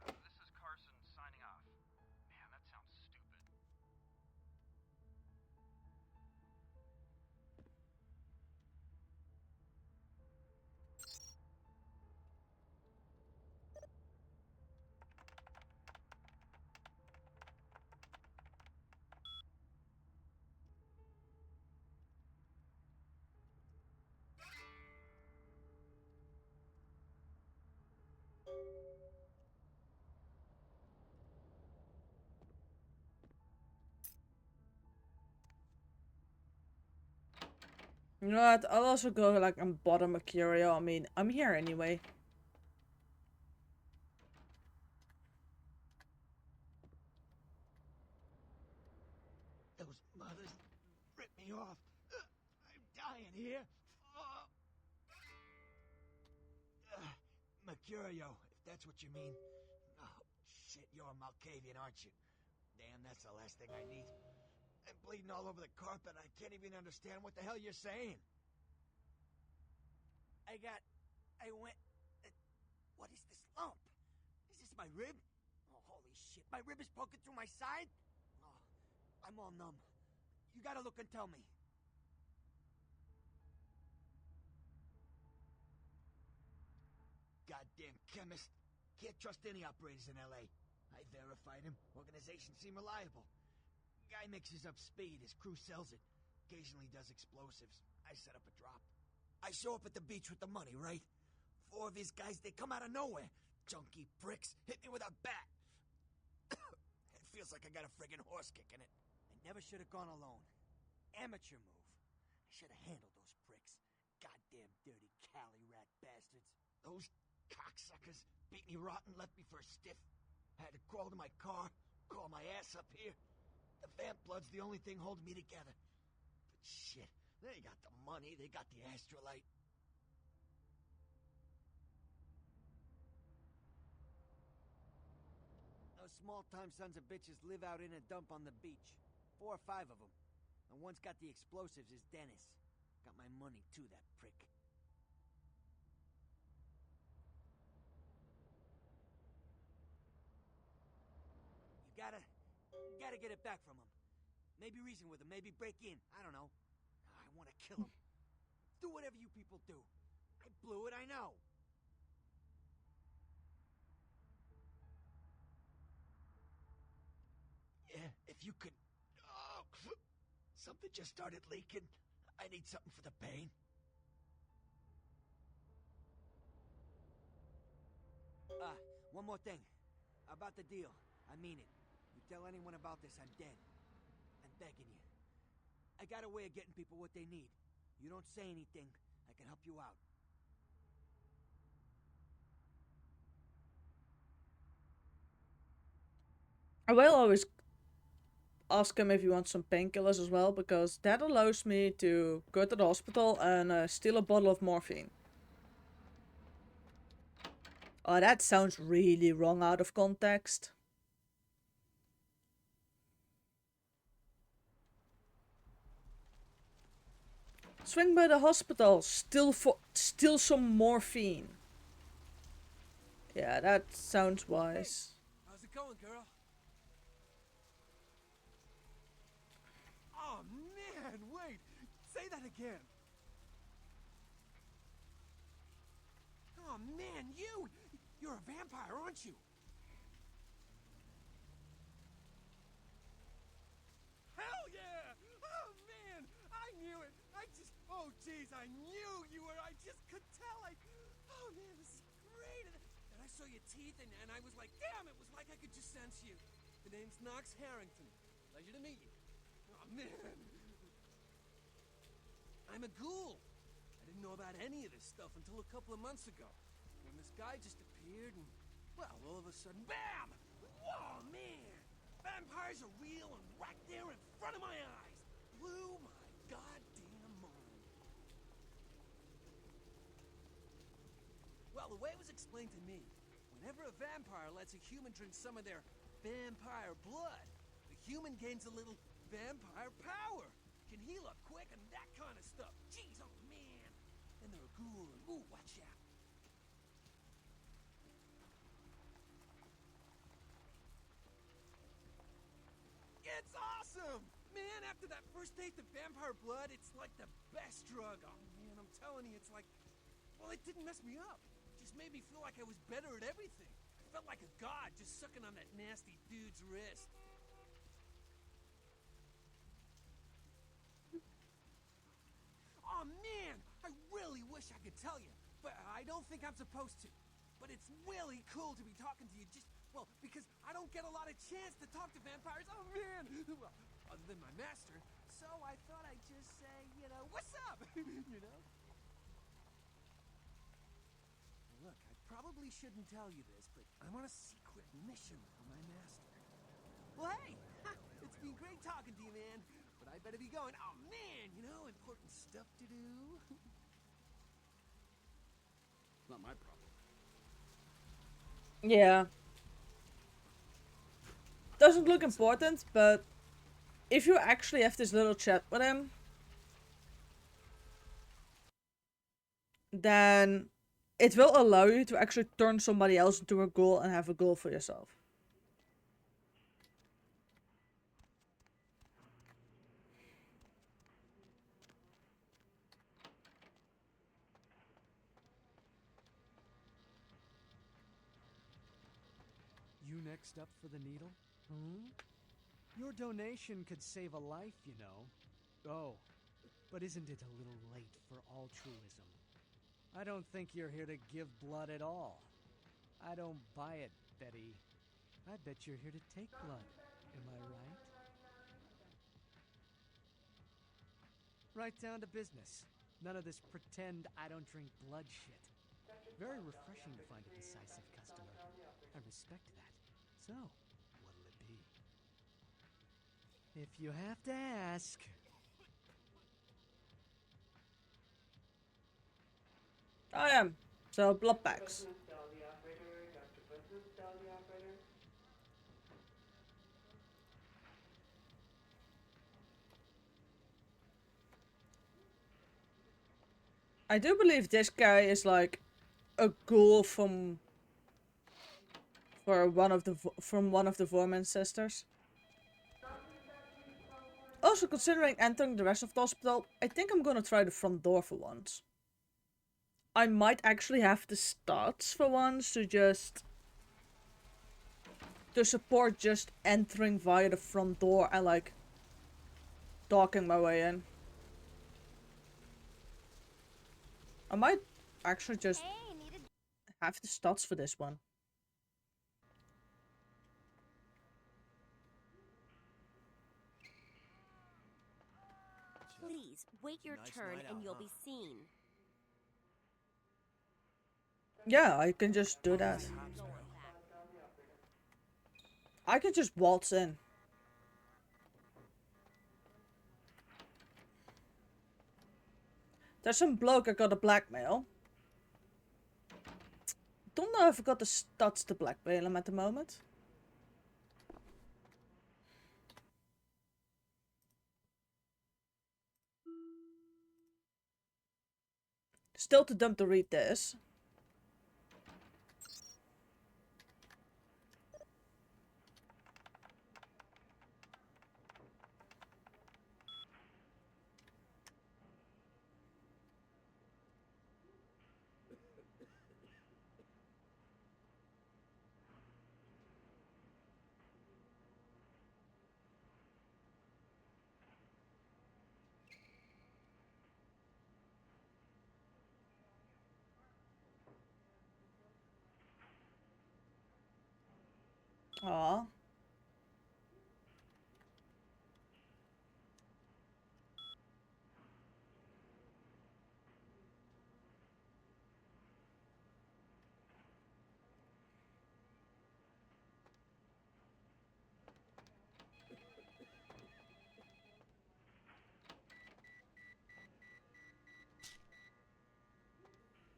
This is Carson signing off. Man, that sounds stupid. You know what? I'll also go like on bottom Mercurio. I mean, I'm here anyway. Those mothers ripped me off. I'm dying here. Mercurio, if that's what you mean. Oh, shit, you're a Malkavian, aren't you? Damn, that's the last thing I need. I'm bleeding all over the carpet. I can't even understand what the hell you're saying. I went... what is this lump? Is this my rib? Oh, holy shit, my rib is poking through my side? Oh, I'm all numb. You gotta look and tell me. Goddamn chemist. Can't trust any operators in L.A. I verified him. Organization seem reliable. Guy mixes up speed. His crew sells it. Occasionally does explosives. I set up a drop. I show up at the beach with the money, right? 4 of his guys, they come out of nowhere. Junky pricks hit me with a bat. It feels like I got a friggin' horse kicking it. I never should have gone alone. Amateur move. I should have handled those pricks. Goddamn dirty Cali rat bastards. Those cocksuckers beat me rotten, left me for a stiff. I had to crawl to my car, crawl my ass up here. The vamp blood's the only thing holding me together. But shit, they got the money, they got the astrolite. small-time sons of bitches live out in a dump on the beach. 4 or 5 of them. And one's got the explosives is Dennis. Got my money too, that prick. You gotta get it back from him. Maybe reason with him, maybe break in. I don't know. I want to kill him. Do whatever you people do. I blew it, I know. Yeah, if you could... Oh, something just started leaking. I need something for the pain. One more thing. About the deal. I mean it. You tell anyone about this, I'm dead. I'm begging you. I got a way of getting people what they need. You don't say anything, I can help you out. I will always ask him if he wants some painkillers as well, because that allows me to go to the hospital and steal a bottle of morphine. Oh, that sounds really wrong out of context. Swing by the hospital, steal some morphine. Yeah, that sounds wise. Hey, how's it going, girl? Oh, man, wait! Say that again! Oh, man, you're a vampire, aren't you? Hell yeah! Oh, man, I knew it! Oh, jeez, I knew you were, I just could tell, oh, man, this is great! And I saw your teeth, and I was like, damn, it was like I could just sense you. The name's Knox Harrington. Pleasure to meet you. Oh, man. I'm a ghoul. I didn't know about any of this stuff until a couple of months ago. When this guy just appeared and, well, all of a sudden, BAM! Whoa, man! Vampires are real and right there in front of my eyes. Blew my goddamn mind. Well, the way it was explained to me, whenever a vampire lets a human drink some of their vampire blood, the human gains a little vampire power. Can heal up quick and that kind of stuff. Jeez, oh man. And they're a ghoul and ooh, watch out. It's awesome! Man, after that first taste of vampire blood, it's like the best drug. Oh man, I'm telling you, it's like... Well, it didn't mess me up. It just made me feel like I was better at everything. I felt like a god just sucking on that nasty dude's wrist. Oh man, I really wish I could tell you, but I don't think I'm supposed to. But it's really cool to be talking to you just, well, because I don't get a lot of chance to talk to vampires. Oh man, well, other than my master. So I thought I'd just say, you know, what's up? You know? Look, I probably shouldn't tell you this, but I'm on a secret mission for my master. Well, hey, it's been great talking to you, man. But I better be going. Oh, man, you know, important stuff to do. Not my problem. Yeah. Doesn't look important, but if you actually have this little chat with him, then it will allow you to actually turn somebody else into a goal and have a goal for yourself. You next up for the needle? Hmm? Your donation could save a life, you know. Oh, but isn't it a little late for altruism? I don't think you're here to give blood at all. I don't buy it, Betty. I bet you're here to take blood. Am I right? Right down to business. None of this pretend I don't drink blood shit. Very refreshing to find a decisive customer. I respect that. So, what'll it be? If you have to ask. I am. So, blood packs. I do believe this guy is like a ghoul from one of the Vorman sisters. Also, considering entering the rest of the hospital, I think I'm gonna try the front door for once. I might actually have the stats for once to support just entering via the front door and like talking my way in. I might actually just have the stats for this one. Please, wait your turn and you'll be seen. Yeah, I can just do that. I can just waltz in. There's some bloke I gotta blackmail. Don't know if I got the stats to blackmail him at the moment. Still too dumb to read this. Aw.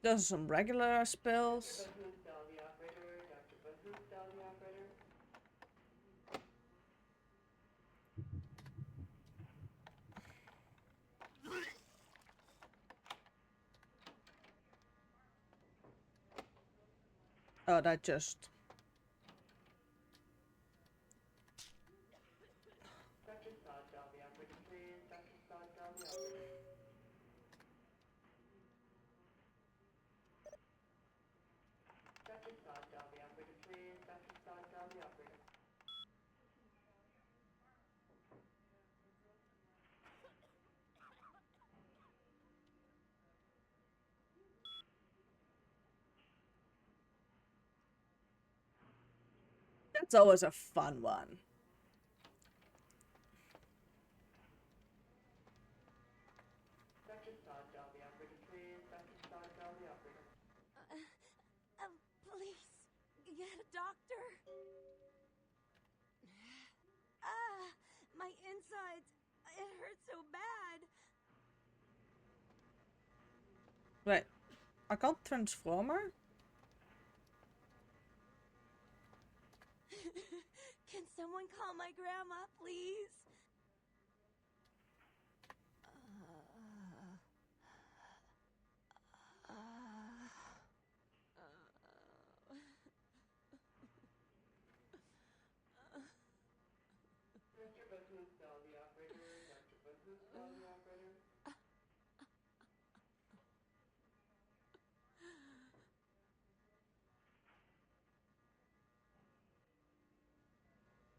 Those are some regular spells. Oh, that just... That's always a fun one. Please, get a doctor. Ah, my insides. It hurts so bad. Wait, I can't transform her? Can someone call my grandma, please?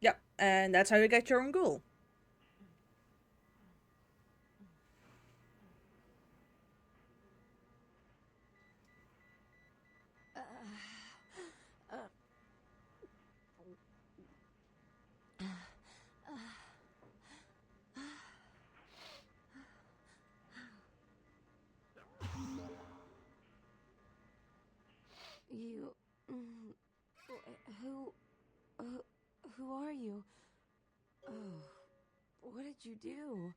Yep, and that's how you get your own ghoul. You... Who... Who are you? Oh, what did you do?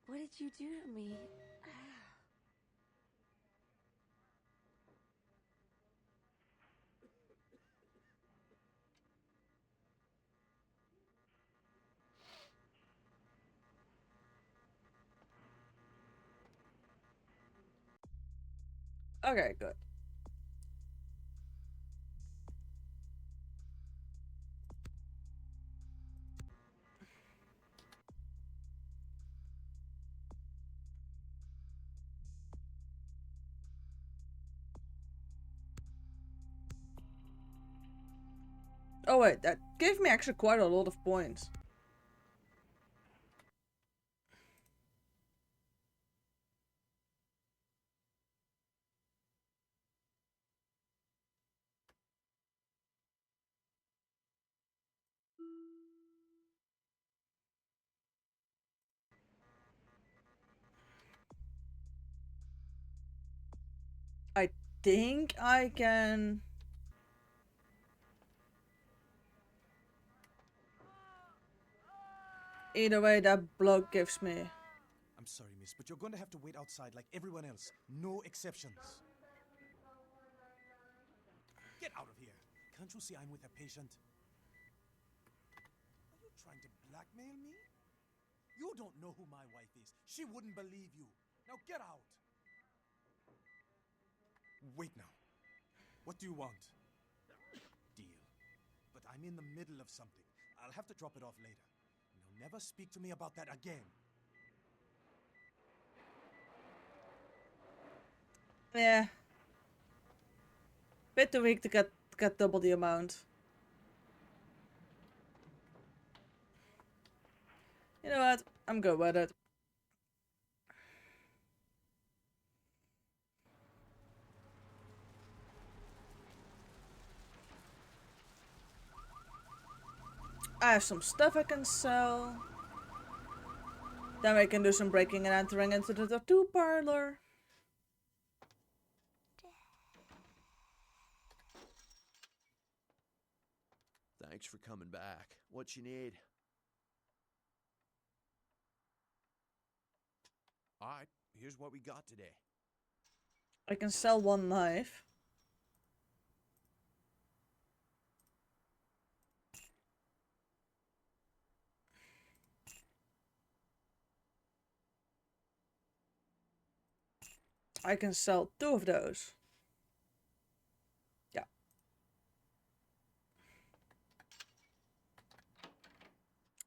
What did you do to me? Okay, good. Oh wait, that gave me actually quite a lot of points. I think I can... Either way, that bloke gives me... I'm sorry, miss, but you're going to have to wait outside like everyone else. No exceptions. Get out of here. Can't you see I'm with a patient? Are you trying to blackmail me? You don't know who my wife is. She wouldn't believe you. Now get out. Wait now. What do you want? Deal. But I'm in the middle of something. I'll have to drop it off later. Now never speak to me about that again. Yeah. Bit too weak to get double the amount. You know what? I'm good with it. I have some stuff I can sell. Then we can do some breaking and entering into the tattoo parlor. Thanks for coming back. What you need? Alright, here's what we got today. I can sell one knife. I can sell 2 of those. Yeah.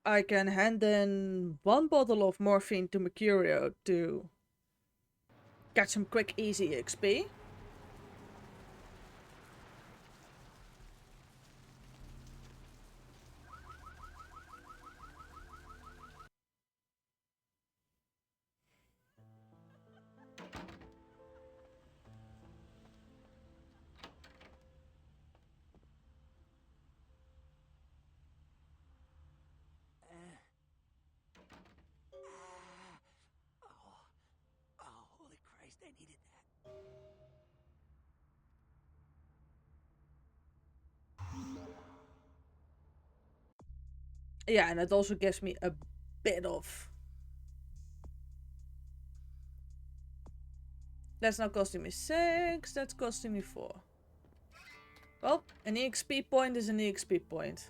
I can hand in 1 bottle of morphine to Mercurio to get some quick, easy XP. Oh, holy Christ, I needed that. Yeah, and it also gives me a bit of... That's not costing me 6, that's costing me 4. Well, an EXP point is an EXP point.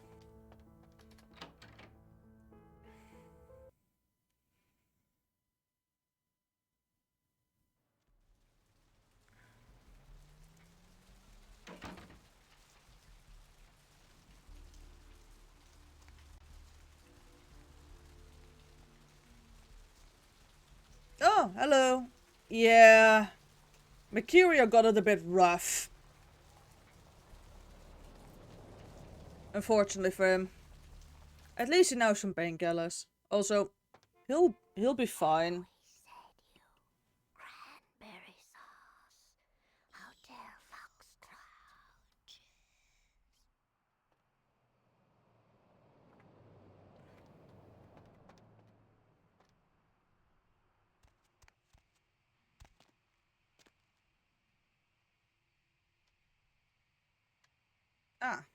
Oh, hello. Yeah. Mercurio got it a bit rough. Unfortunately for him. At least he knows some painkillers. Also, he'll be fine. Cranberry sauce. Hotel Foxtrot. Ah.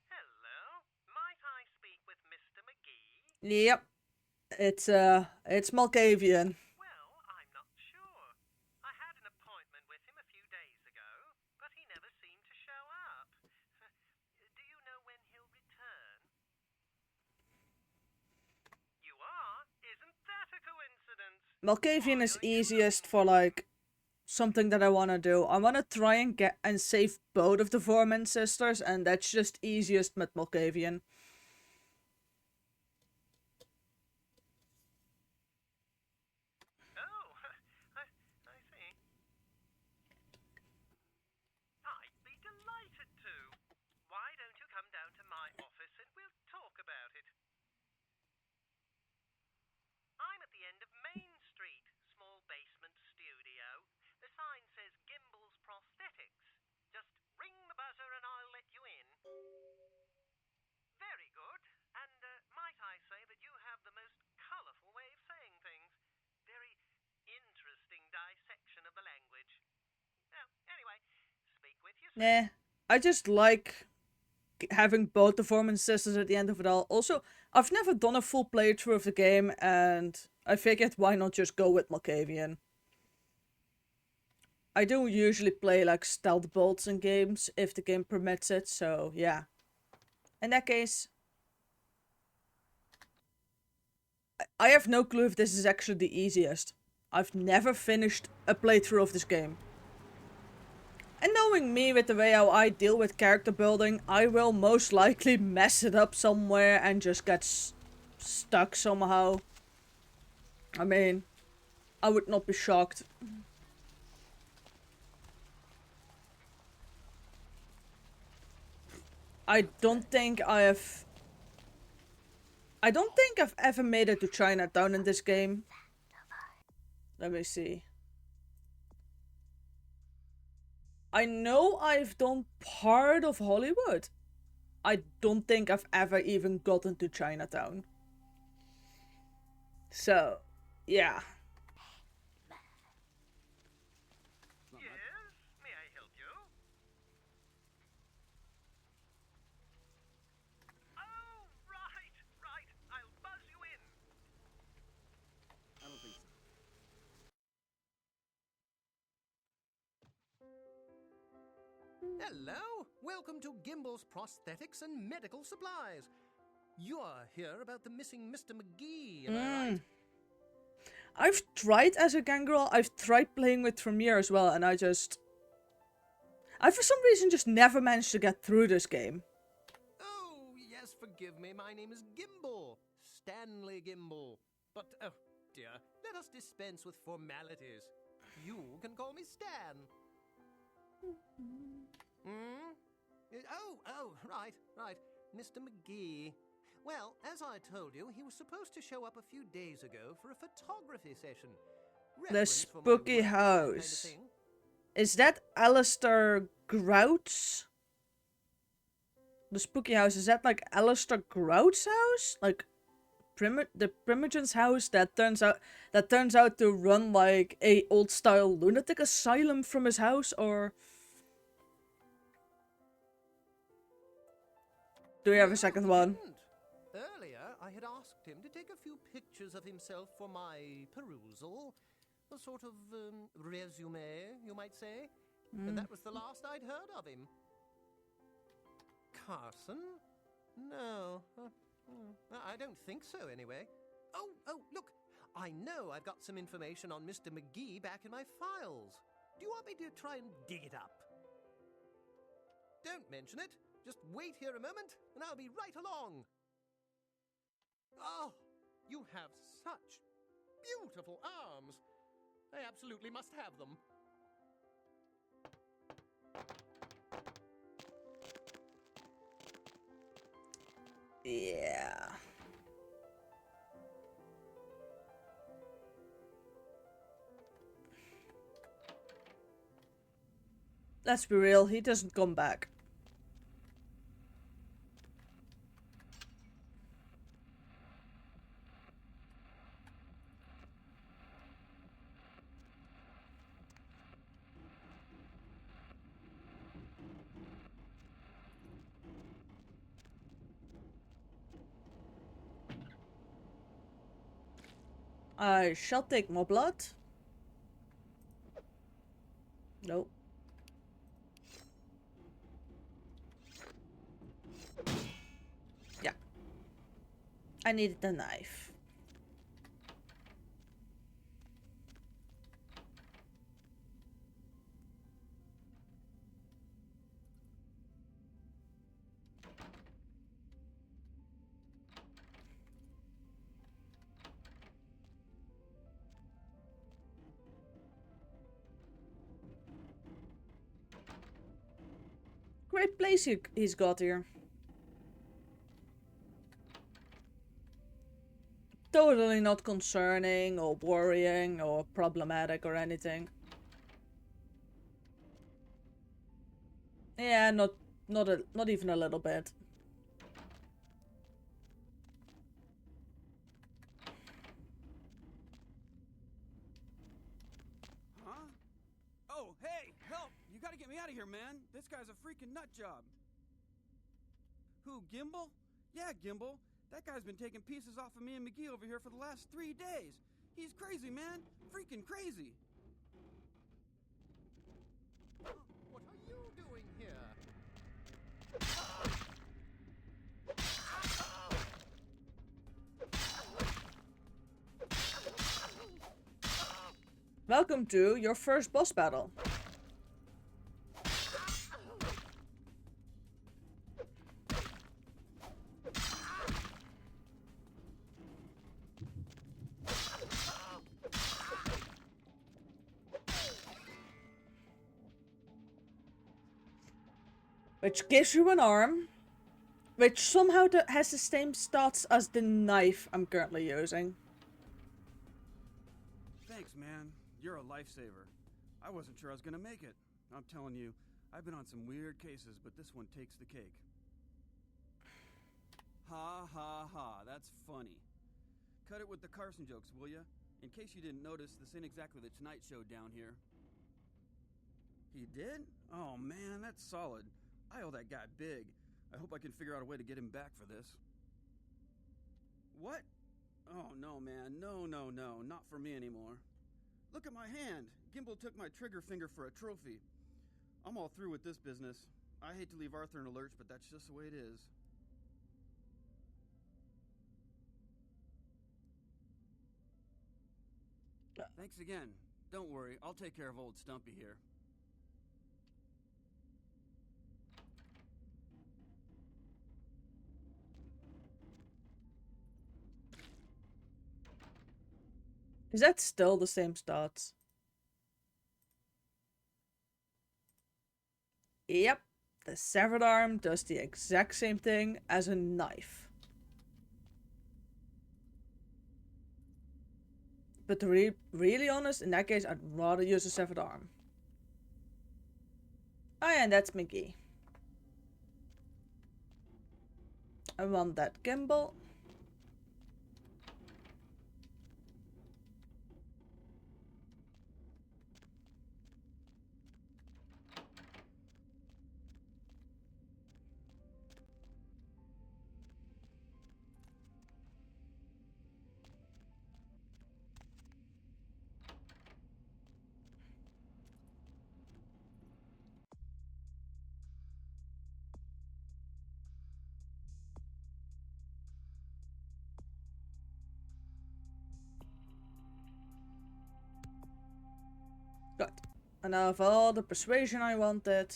Hello, might I speak with Mr. McGee? Yep. It's Malkavian. Well, I'm not sure. I had an appointment with him a few days ago, but he never seemed to show up. Do you know when he'll return? Malkavian is easiest for like something that I want to do. I want to try and get and save both of the Vorman sisters, and that's just easiest with Malkavian. Oh, I see. I'd be delighted to. Why don't you come down to my office and we'll talk about it? I'm at the end of Main Street, small basement studio. The sign says Gimbel's Prosthetics. Just ring the buzzer and I'll let you in. Very good. And might I say that you have the most colourful way of saying things. Very interesting dissection of the language. Well, anyway, speak with you soon. Nah, I just like having both the Vorman sisters at the end of it all. Also, I've never done a full playthrough of the game, and I figured why not just go with Malkavian. I do usually play like stealth builds in games if the game permits it, so yeah. In that case, I have no clue if this is actually the easiest. I've never finished a playthrough of this game. And knowing me with the way how I deal with character building, I will most likely mess it up somewhere and just get stuck somehow. I mean, I would not be shocked. I don't think I've ever made it to Chinatown in this game. Let me see. I know I've done part of Hollywood. I don't think I've ever even gotten to Chinatown. So, yeah. Yes, may I help you? Oh, right. I'll buzz you in. I don't think so. Hello! Welcome to Gimbel's Prosthetics and Medical Supplies. You are here about the missing Mr. McGee, am I right? I've tried as a gangrel, I've tried playing with Tremere as well, and I for some reason just never managed to get through this game. Oh, yes, forgive me. My name is Gimbel. Stanley Gimbel. But, oh, dear, let us dispense with formalities. You can call me Stan. Oh, right. Mr. McGee. Well, as I told you, he was supposed to show up a few days ago for a photography session. The spooky house. Kind of is that Alistair Grout's? The spooky house, is that like Alistair Grout's house? Like the Primogen's house that turns out to run like a old style lunatic asylum from his house, or do we have a second one? Earlier, I had asked him to take a few pictures of himself for my perusal. A sort of resume, you might say. And that was the last I'd heard of him. Carson? No. I don't think so, anyway. Oh, look. I know I've got some information on Mr. McGee back in my files. Do you want me to try and dig it up? Don't mention it. Just wait here a moment, and I'll be right along. Oh, you have such beautiful arms. I absolutely must have them. Yeah. Let's be real, he doesn't come back. I shall take more blood. Nope. Yeah. I needed a knife. great place he's got here. Totally not concerning or worrying or problematic or anything. Yeah, not even a little bit. Huh? Oh, hey, help! You gotta get me out of here, man. This guy's a freaking nut job. Who, Gimbal? Yeah, Gimbal. That guy's been taking pieces off of me and McGee over here for the last 3 days. He's crazy, man. Freaking crazy. What are you doing here? Welcome to your first boss battle. Which gives you an arm, which somehow has the same stats as the knife I'm currently using. Thanks, man. You're a lifesaver. I wasn't sure I was gonna make it. I'm telling you, I've been on some weird cases, but this one takes the cake. Ha ha ha, that's funny. Cut it with the Carson jokes, will ya? In case you didn't notice, this ain't exactly the Tonight Show down here. He did? Oh man, that's solid. I owe that guy big. I hope I can figure out a way to get him back for this. What? Oh no, man. No, not for me anymore. Look at my hand. Gimbal took my trigger finger for a trophy. I'm all through with this business. I hate to leave Arthur in a lurch, but that's just the way it is. Thanks again. Don't worry, I'll take care of old Stumpy here. Is that still the same stats? Yep. The severed arm does the exact same thing as a knife. But to be really honest, in that case, I'd rather use a severed arm. Oh yeah, and that's McGee. I want that gimbal. Good. And now I have all the persuasion I wanted.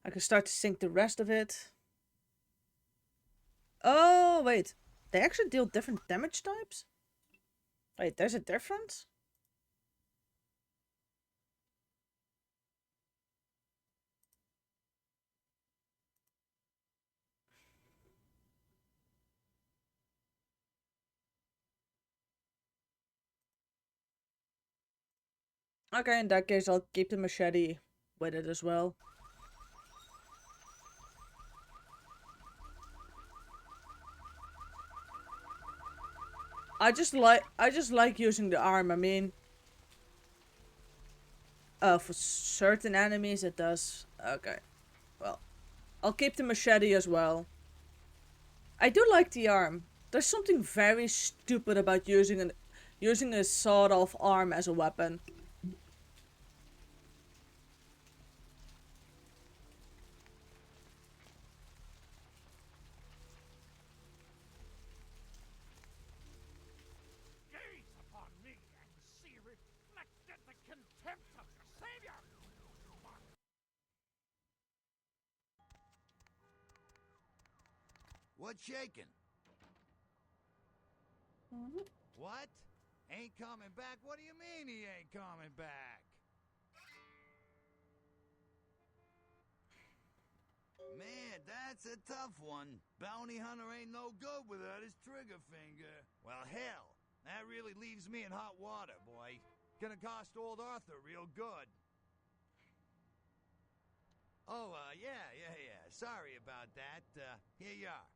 I can start to sync the rest of it. Oh, wait. They actually deal different damage types? Wait, there's a difference? Okay, in that case, I'll keep the machete with it as well. I just like using the arm. I mean, for certain enemies it does. Okay, well, I'll keep the machete as well. I do like the arm. There's something very stupid about using a sawed-off arm as a weapon. Gaze upon me and see reflected the contempt of your savior! What's shaking? What? Ain't coming back? What do you mean he ain't coming back? Man, that's a tough one. Bounty hunter ain't no good without his trigger finger. Well, hell, that really leaves me in hot water, boy. Gonna cost old Arthur real good. Oh, yeah. Sorry about that. Here you are.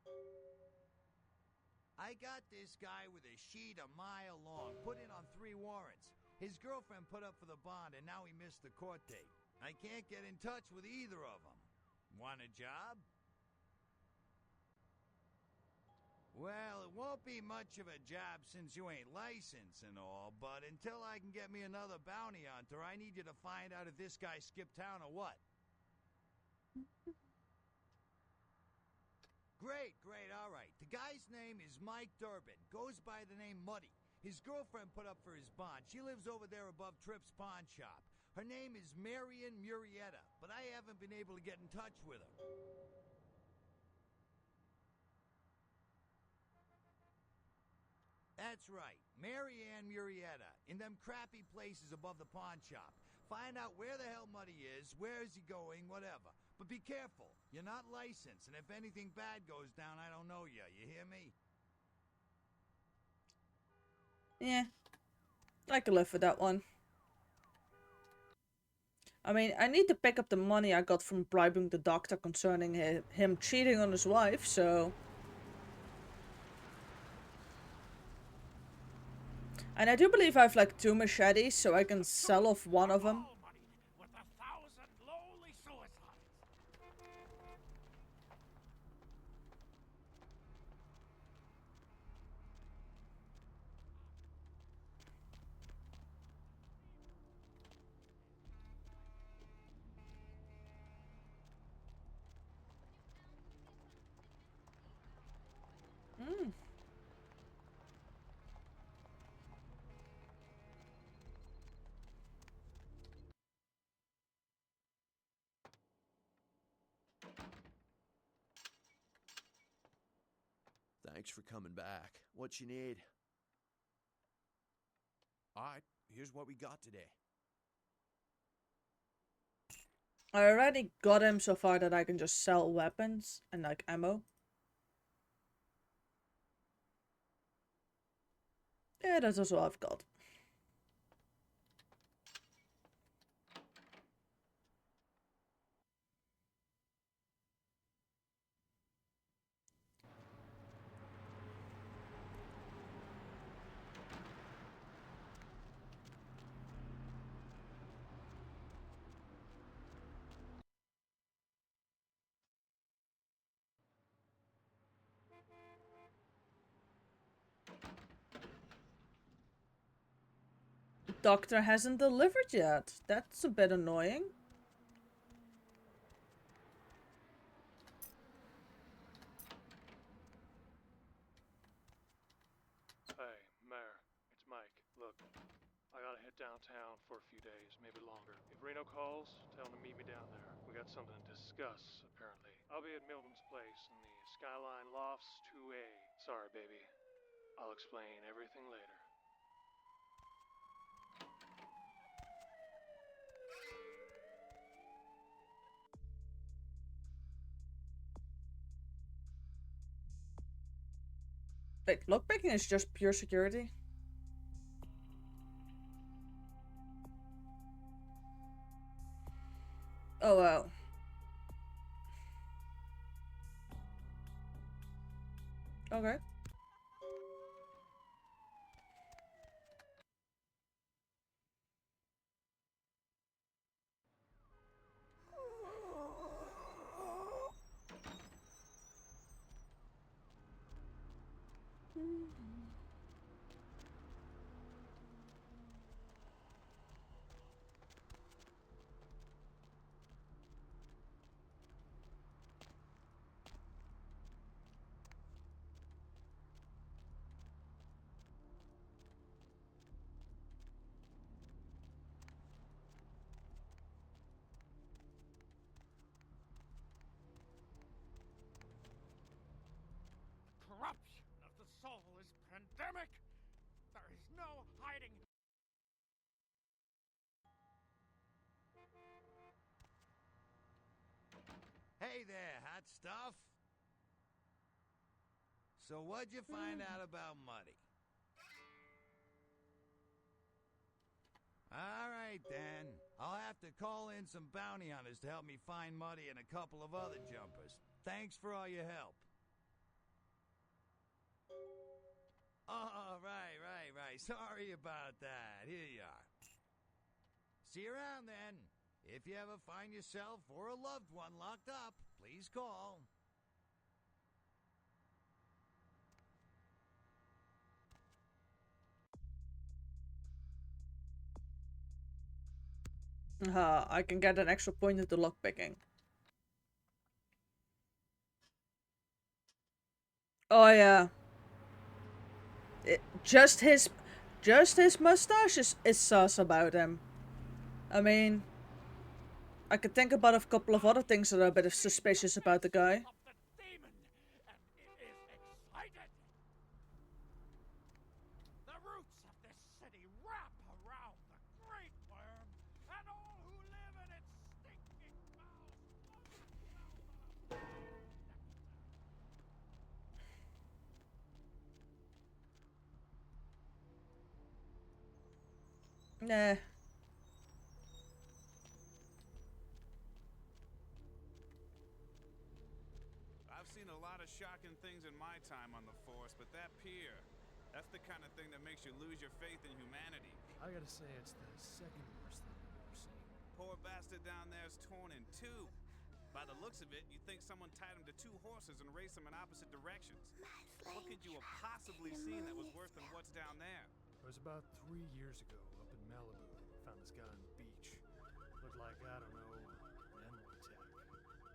I got this guy with a sheet a mile long, put in on 3 warrants. His girlfriend put up for the bond, and now he missed the court date. I can't get in touch with either of them. Want a job? Well, it won't be much of a job since you ain't licensed and all, but until I can get me another bounty hunter, I need you to find out if this guy skipped town or what. Great, all right. The guy's name is Mike Durbin. Goes by the name Muddy. His girlfriend put up for his bond. She lives over there above Tripp's pawn shop. Her name is Marion Murrieta, but I haven't been able to get in touch with her. That's right, Marianne Murrieta, in them crappy places above the pawn shop. Find out where the hell Muddy is, where is he going, whatever. But be careful, you're not licensed, and if anything bad goes down, I don't know you hear me? Yeah, I can live with that one. I mean, I need to pick up the money I got from bribing the doctor concerning him cheating on his wife, so... And I do believe I have like 2 machetes, so I can sell off one of them. With 1,000 lowly suicides. Thanks for coming back. What you need? Alright, here's what we got today. I already got him so far that I can just sell weapons and like ammo. Yeah, that's also all I've got. Doctor hasn't delivered yet. That's a bit annoying. Hey, Mayor, it's Mike. Look, I gotta head downtown for a few days, maybe longer. If Reno calls, tell him to meet me down there. We got something to discuss, apparently. I'll be at Milton's place in the Skyline Lofts 2A. Sorry, baby. I'll explain everything later. Wait, lockpicking is just pure security? Oh wow. Okay. hiding. Hey there, hot stuff. So what'd you find out about Muddy? All right, then. I'll have to call in some bounty hunters to help me find Muddy and a couple of other jumpers. Thanks for all your help. Oh, right. Sorry about that. Here you are. See you around, then. If you ever find yourself or a loved one locked up, please call. I can get an extra point into lockpicking. Oh yeah. Just his mustache is sus about him. I mean, I could think about a couple of other things that are a bit suspicious about the guy. The roots of this city wrap around the great worm and all who live in its stinking Nah. I've seen a lot of shocking things in my time on the force, but that pier, that's the kind of thing that makes you lose your faith in humanity. I gotta say, it's the second worst thing I've ever seen. Poor bastard down there's torn in two. By the looks of it, you'd think someone tied him to two horses and raced them in opposite directions. What could you have possibly seen that was worse than what's down there? It was about 3 years ago up in Malibu. Found this guy on the beach. Looked like, I don't know, an animal attack.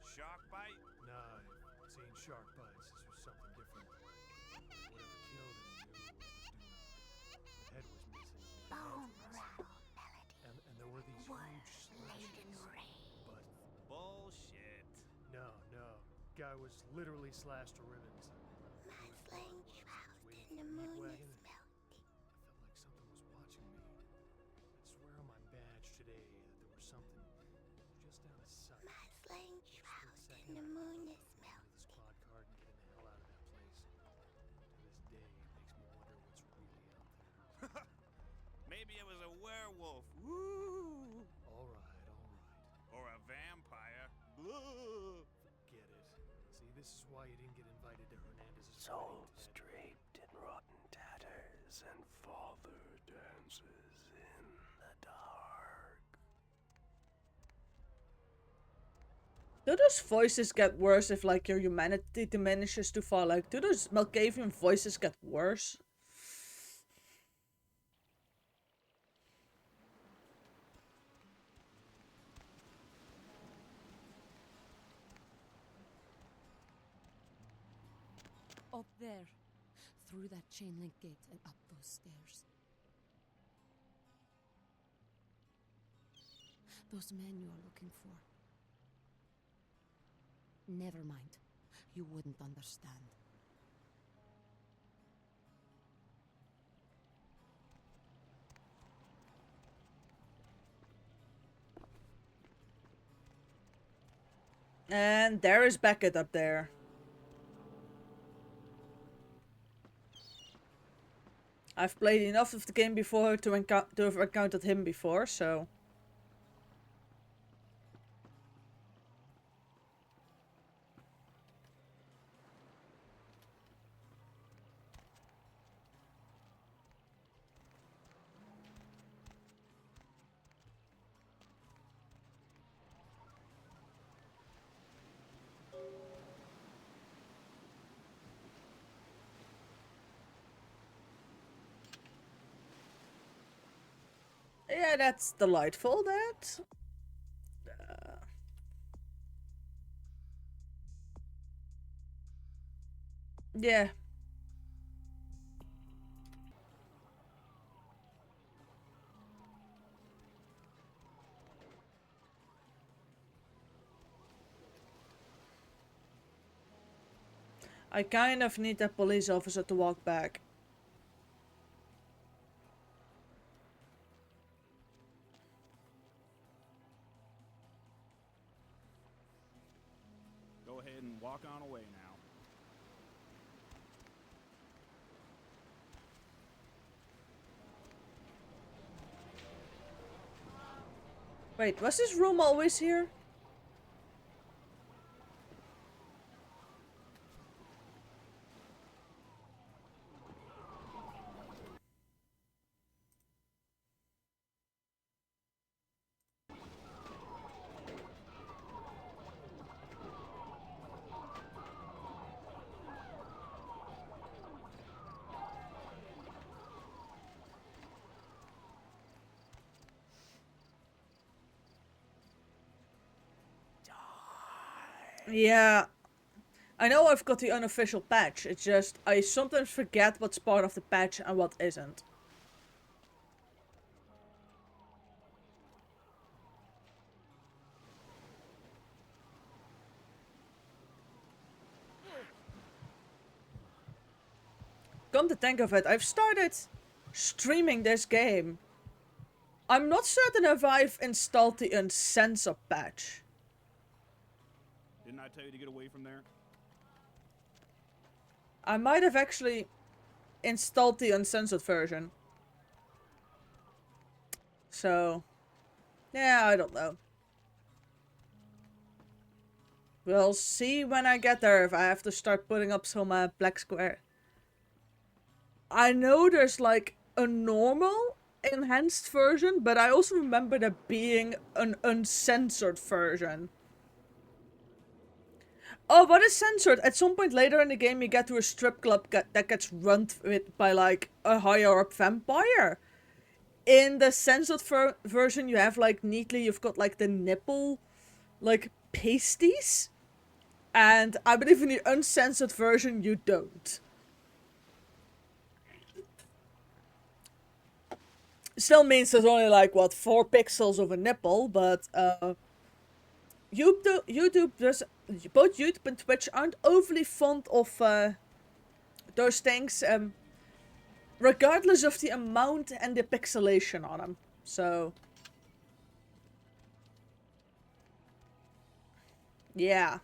Shark bite? Nah, I've seen shark bites. This was something different. Whatever killed him knew what it was doing. The head was missing. Bone rattle melody. And there were these huge slashes. But bullshit. No. Guy was literally slashed to ribbons. My flame shrouded in the moon is melting. I felt like something was watching me. I swear on my badge today that there was something just out of sight. My flame shrouded in the moon is melting. The squad card and getting the hell out of that place. To this day, it makes me wonder what's really out there. Maybe it was a werewolf. Woo! All right. Or a vampire. Blah. Forget it. See, this is why you didn't get invited to Hernandez's Souls draped in rotten tatters and father dances in the dark. Do those voices get worse if like your humanity diminishes too far? Like, do those Malkavian voices get worse? Up there. Through that chain link gate and up those stairs. Those men you are looking for. Never mind. You wouldn't understand. And there is Beckett up there. I've played enough of the game before to have encountered him before, so... Yeah, that's delightful, that. Yeah. I kind of need that police officer to walk back. ahead and walk on away now. Wait, was this room always here? Yeah. I know I've got the unofficial patch, it's just I sometimes forget what's part of the patch and what isn't. Come to think of it, I've started streaming this game. I'm not certain if I've installed the uncensored patch. Didn't I tell you to get away from there? I might have actually installed the uncensored version. So, yeah, I don't know. We'll see when I get there if I have to start putting up some black square. I know there's like a normal enhanced version, but I also remember there being an uncensored version. Oh, what is censored? At some point later in the game, you get to a strip club that gets run by like a higher up vampire. In the censored version, you have like neatly, you've got like the nipple, like pasties. And I believe in the uncensored version, you don't. Still means there's only like, what, 4 pixels of a nipple, but, YouTube does, both YouTube and Twitch aren't overly fond of, those things, regardless of the amount and the pixelation on them. So, yeah.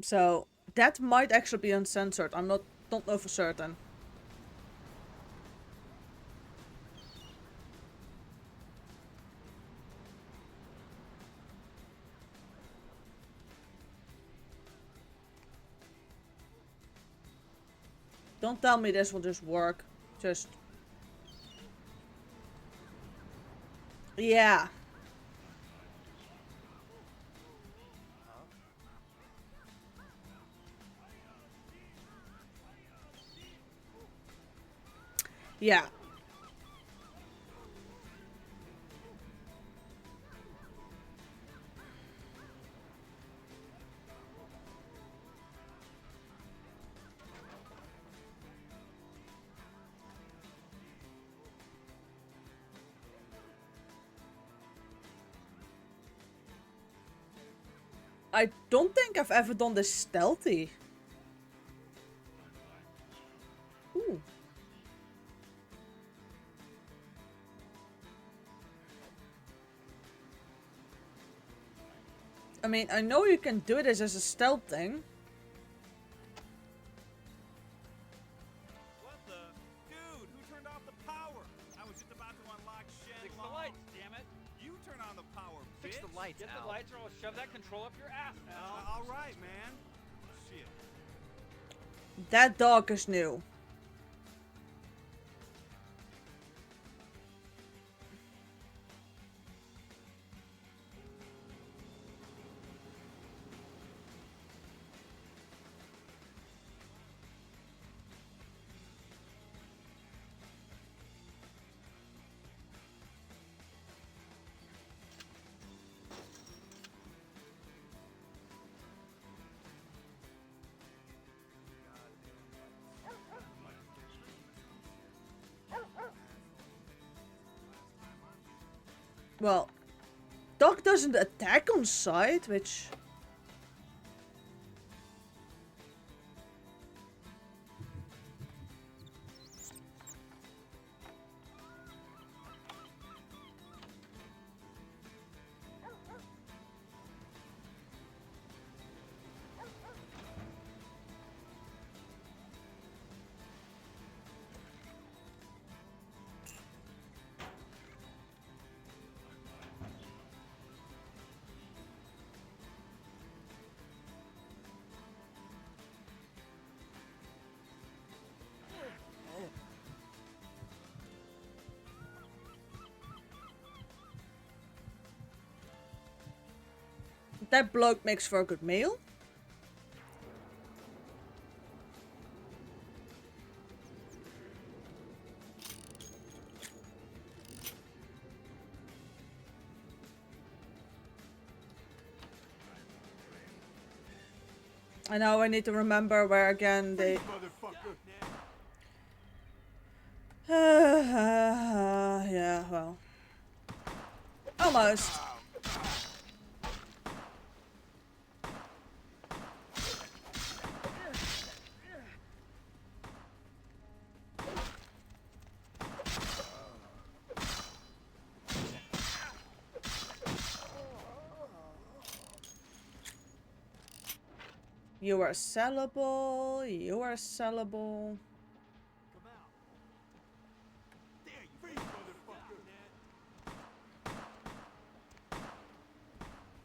So, that might actually be uncensored. Don't know for certain. Don't tell me this will just work. Just... yeah. Yeah. I don't think I've ever done this stealthy. Ooh. I mean, I know you can do this as a stealth thing. What the? Dude, who turned off the power? I was just about to unlock Shen. Fix the lights, damn it. You turn on the power, bitch. Fix the lights, Get the lights or I'll shove that control up your ass, Al. All right, man. Shit. That dog is new. Well, dog doesn't attack on sight, which... That bloke makes for a good meal. I know I need to remember where again they... yeah, well. Almost. You are sellable. You are sellable.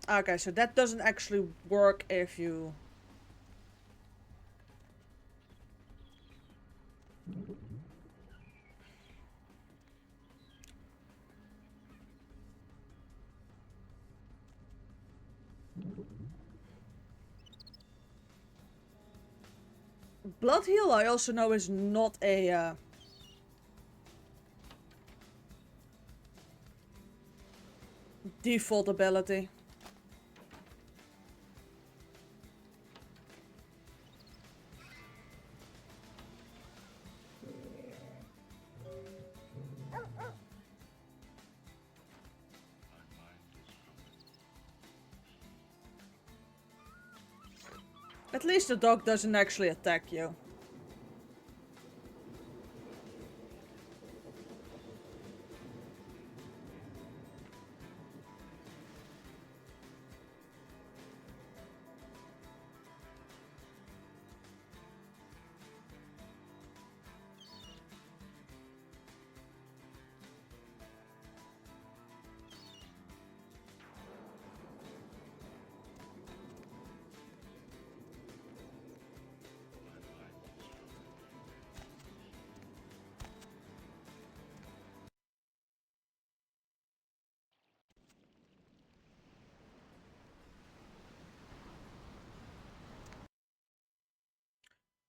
Okay, so that doesn't actually work if you... Blood heal, I also know, is not a default ability. At least the dog doesn't actually attack you.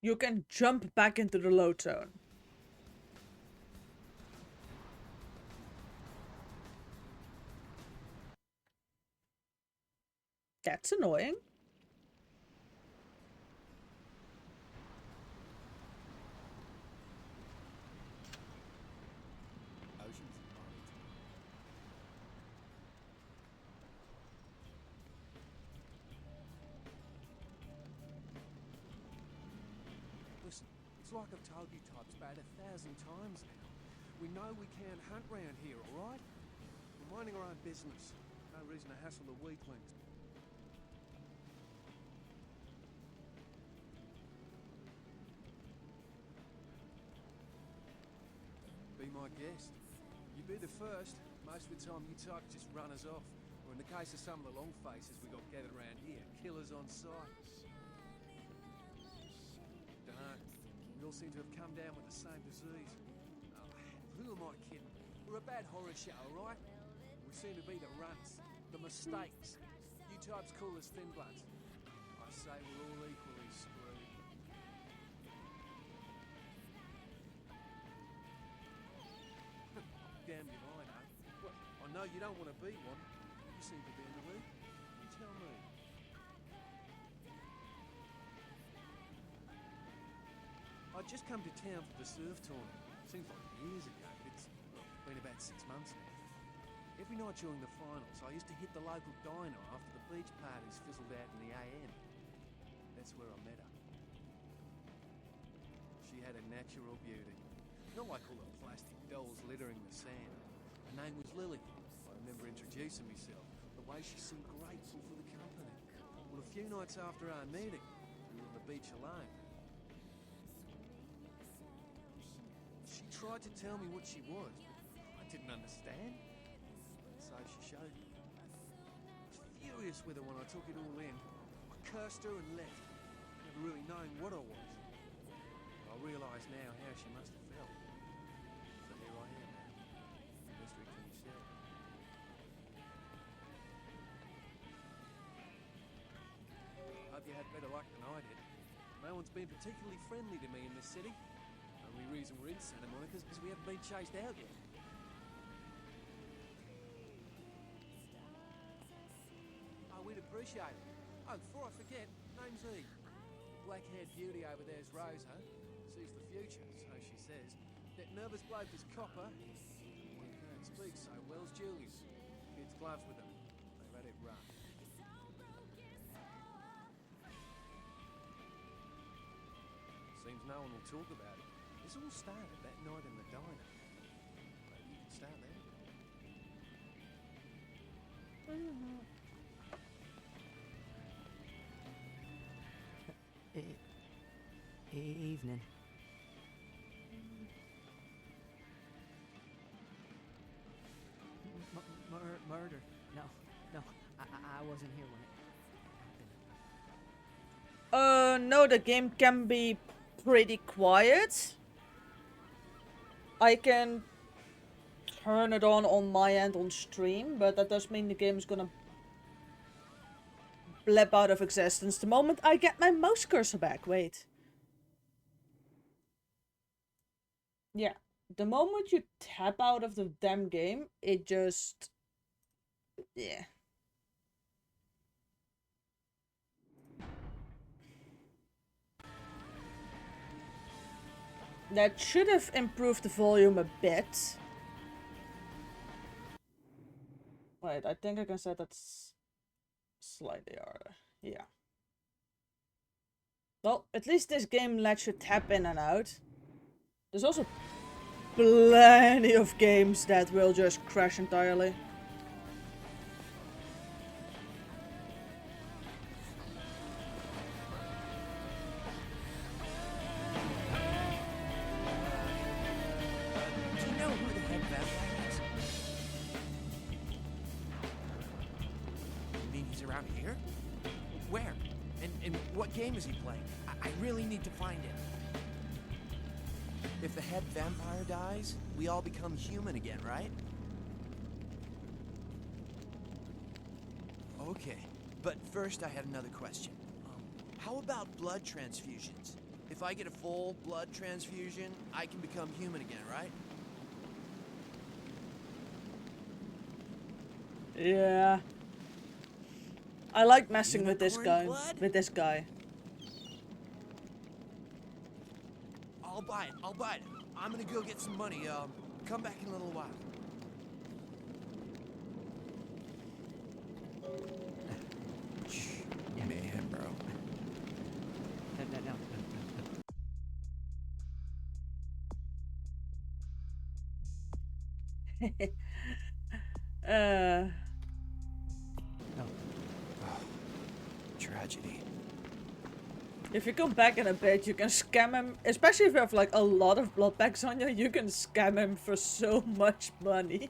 You can jump back into the low zone. That's annoying. Listen, it's like I've told you types about 1,000 times now. We know we can't hunt round here, alright? We're minding our own business. No reason to hassle the weaklings. Be my guest. You be the first. Most of the time you types just run us off. Or in the case of some of the long faces we got gathered around here, killers on sight. Dunno. We all seem to have come down with the same disease. Oh, who am I kidding? We're a bad horror show, alright? We seem to be the runts, the mistakes. You types call us Finbloods. I say we're all equally screwed. Damn if I know. Well, I know you don't want to be one. You seem to be in the lead. You tell me. I just come to town for the surf tournament. Seems like years ago, but it's been about 6 months now. Every night during the finals, I used to hit the local diner after the beach parties fizzled out in the AM. That's where I met her. She had a natural beauty. Not like all the plastic dolls littering the sand. Her name was Lily. I remember introducing myself. The way she seemed grateful for the company. Well, a few nights after our meeting, we were on the beach alone. She tried to tell me what she was, but I didn't understand. So she showed me. I was furious with her when I took it all in. I cursed her and left, never really knowing what I was. I realise now how she must have felt. So here I am now. Mystery to myself. better luck than I did. No one's been particularly friendly to me in this city. Only reason we're in Santa Monica is because we haven't been chased out yet. Oh, we'd appreciate it. Oh, before I forget, name's Eve. The black-haired beauty over there's Rosa. Sees the future, so she says. That nervous bloke is Copper. The one who can't speak so well's Julius. Kids gloves with them. They've had it rough. Seems no one will talk about it. This all started that night in the diner. Maybe you can start there. Evening. Murder. No, I wasn't here when it happened. No, the game can be pretty quiet. I can turn it on my end on stream, but that does mean the game is gonna blip out of existence the moment I get my mouse cursor back. Wait. Yeah. The moment you tap out of the damn game, it just... yeah. That should have improved the volume a bit. Wait, I think I can set that slightly harder. Yeah. Well, at least this game lets you tap in and out. There's also plenty of games that will just crash entirely. Do you know who the head vampire is? You mean he's around here? Where? And what game is he playing? I really need to find him. If the head vampire dies, we all become human again, right? Okay, but first I had another question. How about blood transfusions? If I get a full blood transfusion, I can become human again, right? Yeah. I like messing with this Unicorn guy. blood? With this guy. I'll buy it. I'm gonna go get some money. Come back in a little while. Yeah. Man, bro. No. Tragedy. If you come back in a bit, you can scam him. Especially if you have like a lot of blood packs on you, you can scam him for so much money.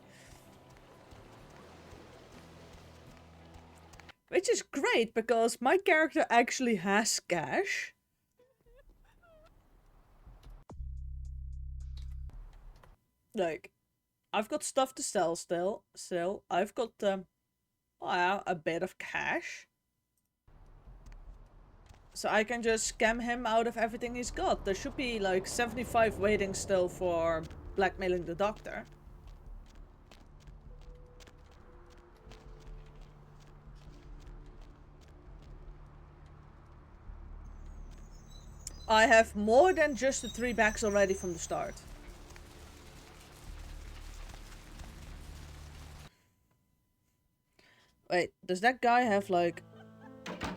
Which is great, because my character actually has cash. Like, I've got stuff to sell still. I've got, well, a bit of cash. So I can just scam him out of everything he's got. There should be like 75 waiting still for blackmailing the doctor. I have more than just the 3 bags already from the start. Wait, does that guy have like...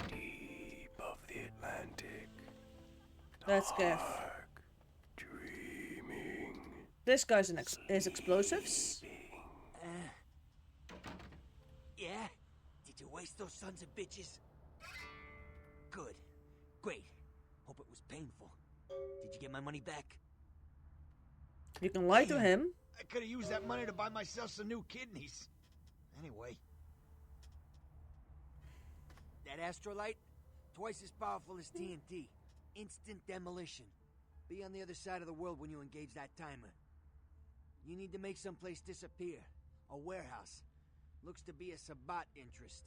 Deep of the Atlantic. That's Gav. Dreaming. This guy's is explosives. Yeah? Did you waste those sons of bitches? Good. Great. Hope it was painful. Did you get my money back? You can lie to him. I could have used that money to buy myself some new kidneys. Anyway. That astrolight? Twice as powerful as TNT. Instant demolition. Be on the other side of the world when you engage that timer. You need to make someplace disappear. A warehouse. Looks to be a Sabbat interest.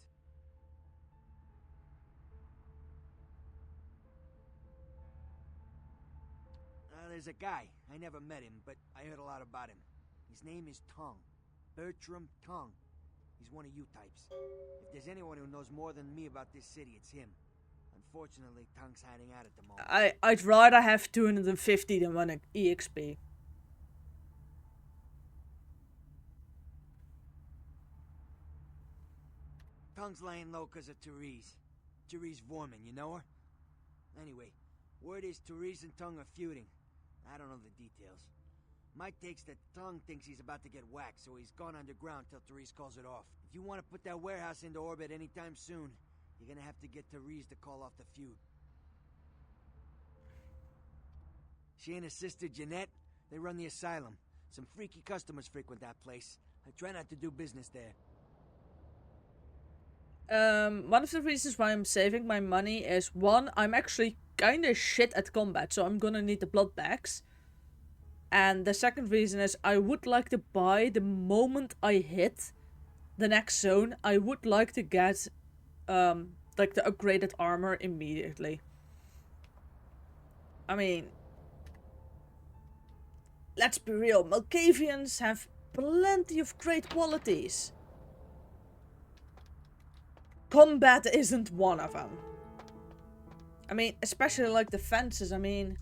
there's a guy. I never met him, but I heard a lot about him. His name is Tongue. Bertram Tongue. He's one of you types. If there's anyone who knows more than me about this city, it's him. Unfortunately, Tongue's hiding out at the moment. I'd rather have 250 than 1 EXP. Tongue's laying low because of Therese. Therese Vorman, you know her? Anyway, word is Therese and Tongue are feuding. I don't know the details. My take's that Tongue thinks he's about to get whacked, so he's gone underground till Therese calls it off. If you want to put that warehouse into orbit anytime soon, you're gonna have to get Therese to call off the feud. She and her sister Jeanette, they run the asylum. Some freaky customers frequent that place. I try not to do business there. One of the reasons why I'm saving my money is, one, I'm actually kinda shit at combat, so I'm gonna need the blood bags. And the second reason is I would like to buy, the moment I hit the next zone, I would like to get like the upgraded armor immediately. I mean, let's be real, Malkavians have plenty of great qualities. Combat isn't one of them. I mean, especially like the fences, I mean,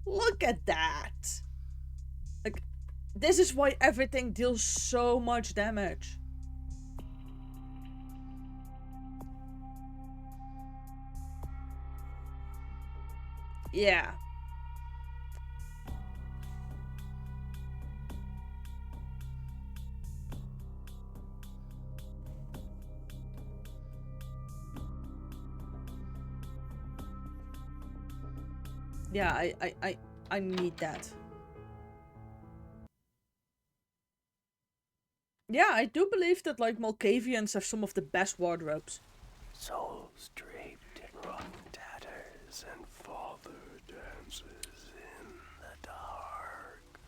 look at that. Like, this is why everything deals so much damage. Yeah. Yeah, I need that. Yeah, I do believe that, like, Malkavians have some of the best wardrobes. Souls draped in rough tatters, and father dances in the dark.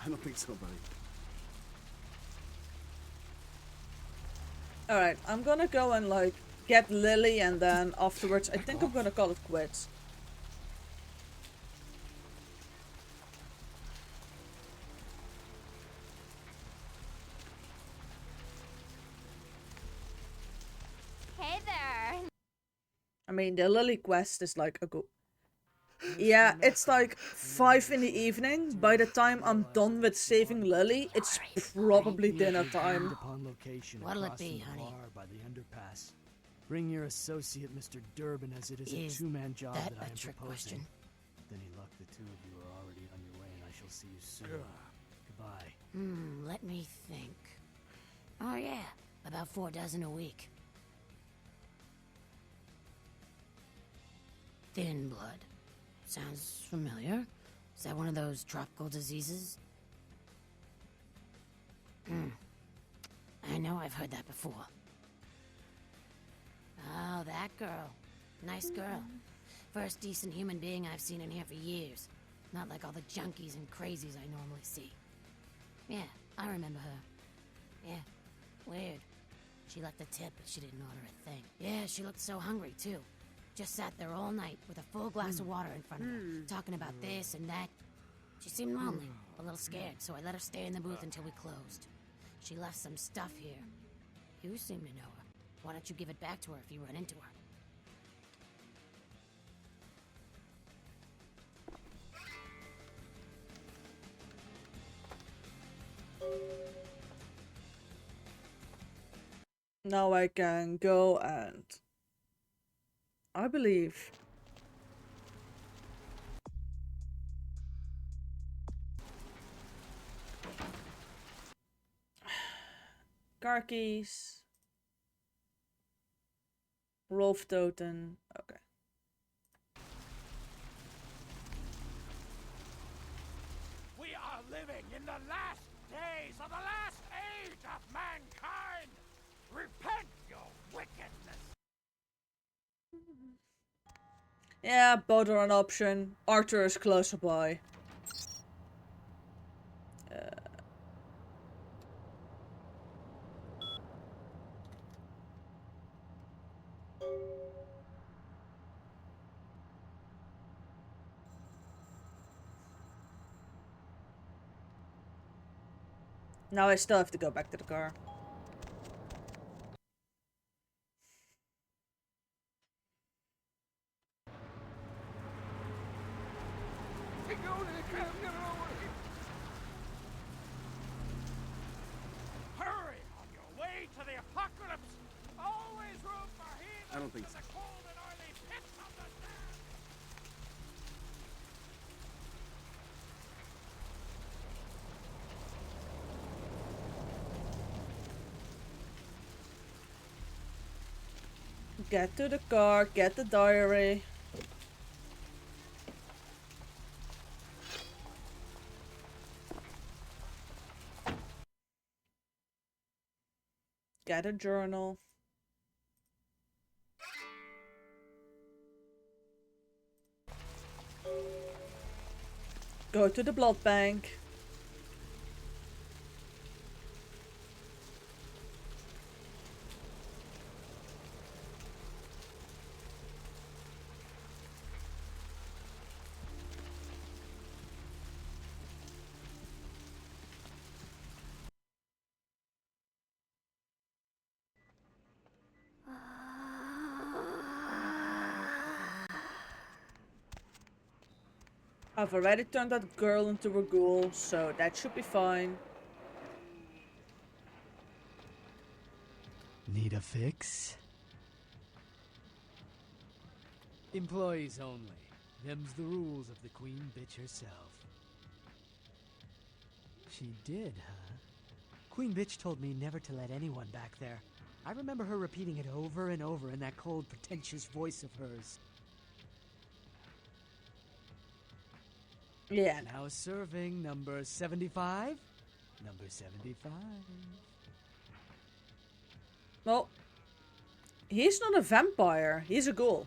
I don't think so, buddy. Alright, I'm gonna go and, like, get Lily, and then afterwards I think I'm gonna call it quits. Hey there. I mean, the Lily quest is like a go. Yeah, it's like 5 in the evening. By the time I'm done with saving Lily, it's probably dinner time. Upon location What'll it across be, from the honey? bar by the underpass. Bring your associate, Mr. Durbin, as it is a Is two-man job that that I a am trick proposing. question? Then he luck, the two of you are already on your way, and I shall see you soon. Goodbye. Let me think. Oh yeah, about 4 dozen a week. Thin blood. Sounds familiar. Is that one of those tropical diseases? I know I've heard that before. Oh, that girl. Nice girl. First decent human being I've seen in here for years. Not like all the junkies and crazies I normally see. Yeah, I remember her. Yeah, weird. She left a tip, but she didn't order a thing. Yeah, she looked so hungry, too. Just sat there all night with a full glass of water in front of her, talking about this and that. She seemed lonely, a little scared, so I let her stay in the booth until we closed. She left some stuff here. You seem to know her. Why don't you give it back to her if you run into her? Now I can go and... I believe... Car keys. Rolf Toten. Okay. We are living in the last days of the last age of mankind! Repent your wickedness! Yeah, both are an option. Arthur is closer by. Now I still have to go back to the car. Hurry on your way to the apocalypse. Always room for heathens. I don't think so. The cold and oily pits of the sand. Get to the car, get the diary. Get a journal. Go to the blood bank. I've already turned that girl into a ghoul, so that should be fine. Need a fix? Employees only. Them's the rules of the Queen Bitch herself. She did, huh? Queen Bitch told me never to let anyone back there. I remember her repeating it over and over in that cold, pretentious voice of hers. Yeah. Now serving number 75? Number 75. Well, he's not a vampire. He's a ghoul.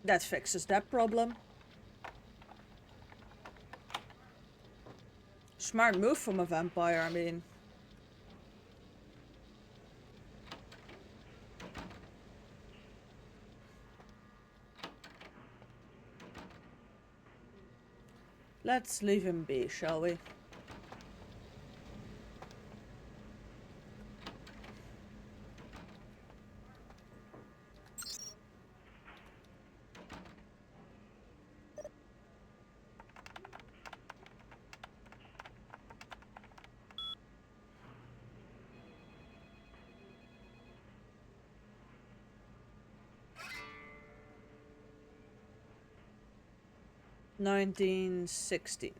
That fixes that problem. Smart move from a vampire, I mean. Let's leave him be, shall we? $1969.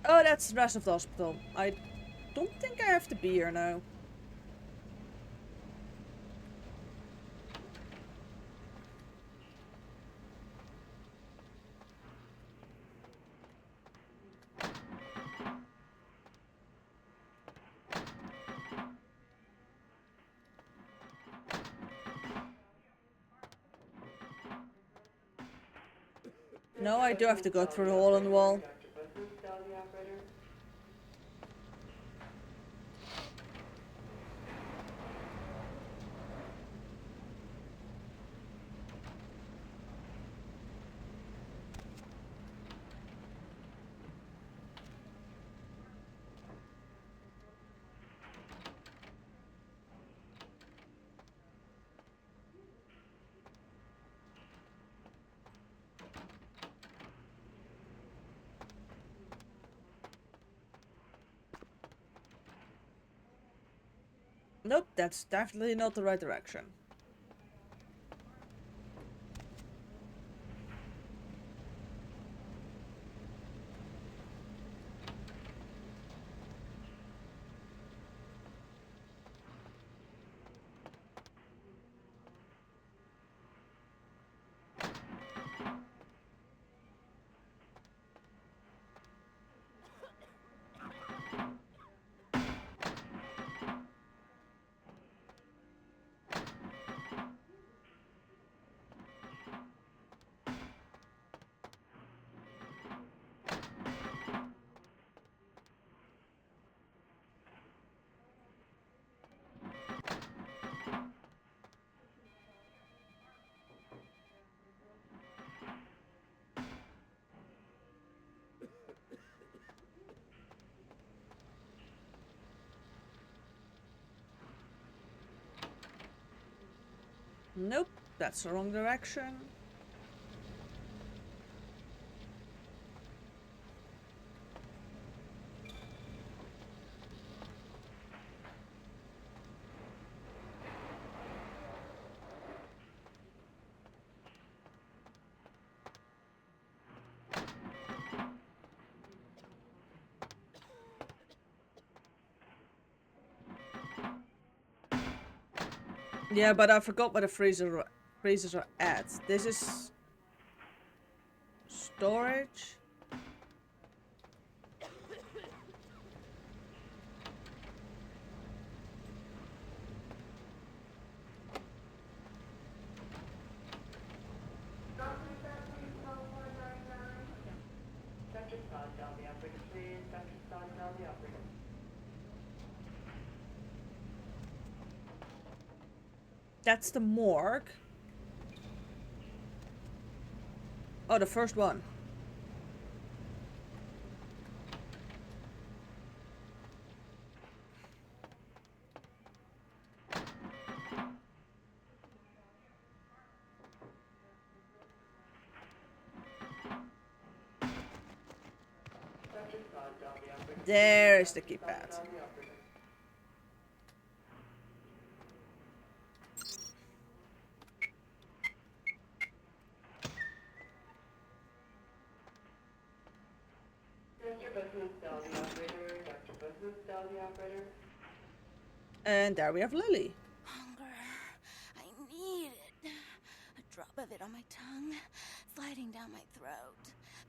Oh, that's the rest of the hospital. I don't think I have to be here now. No, I do have to go through the hole in the wall. Nope, that's definitely not the right direction. Nope, that's the wrong direction. Yeah, but I forgot where the freezers are at. This is storage. That's the morgue. Oh, the first one. There's the keypad. And there we have Lily. Hunger. I need it. A drop of it on my tongue, sliding down my throat.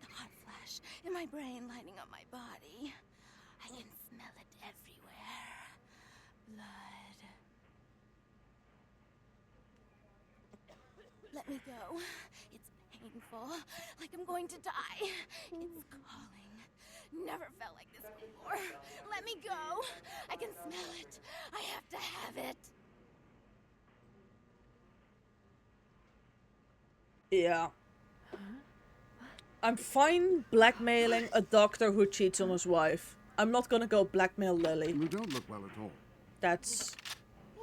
The hot flash in my brain lighting up my body. I can smell it everywhere. Blood. Let me go. It's painful, like I'm going to die. It's calling. Never felt like this before. Let me go. I can smell it. I have to have it. Yeah. I'm fine blackmailing a doctor who cheats on his wife. I'm not gonna go blackmail Lily. You don't look well at all. That's...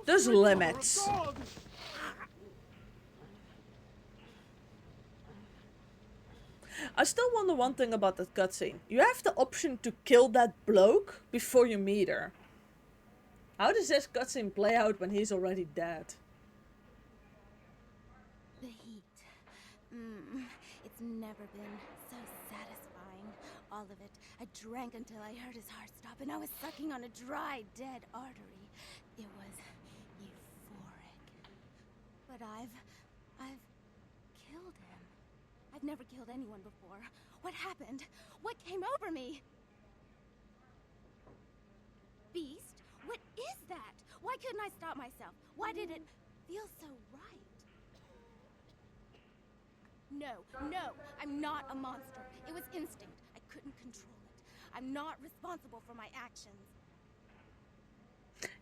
There's limits. I still wonder one thing about that cutscene. You have the option to kill that bloke before you meet her. How does this cutscene play out when he's already dead? The heat. It's never been so satisfying. All of it. I drank until I heard his heart stop and I was sucking on a dry, dead artery. It was euphoric. But I've killed him. I've never killed anyone before. What happened? What came over me? Beast? What is that? Why couldn't I stop myself? Why did it feel so right? No, I'm not a monster. It was instinct. I couldn't control it. I'm not responsible for my actions.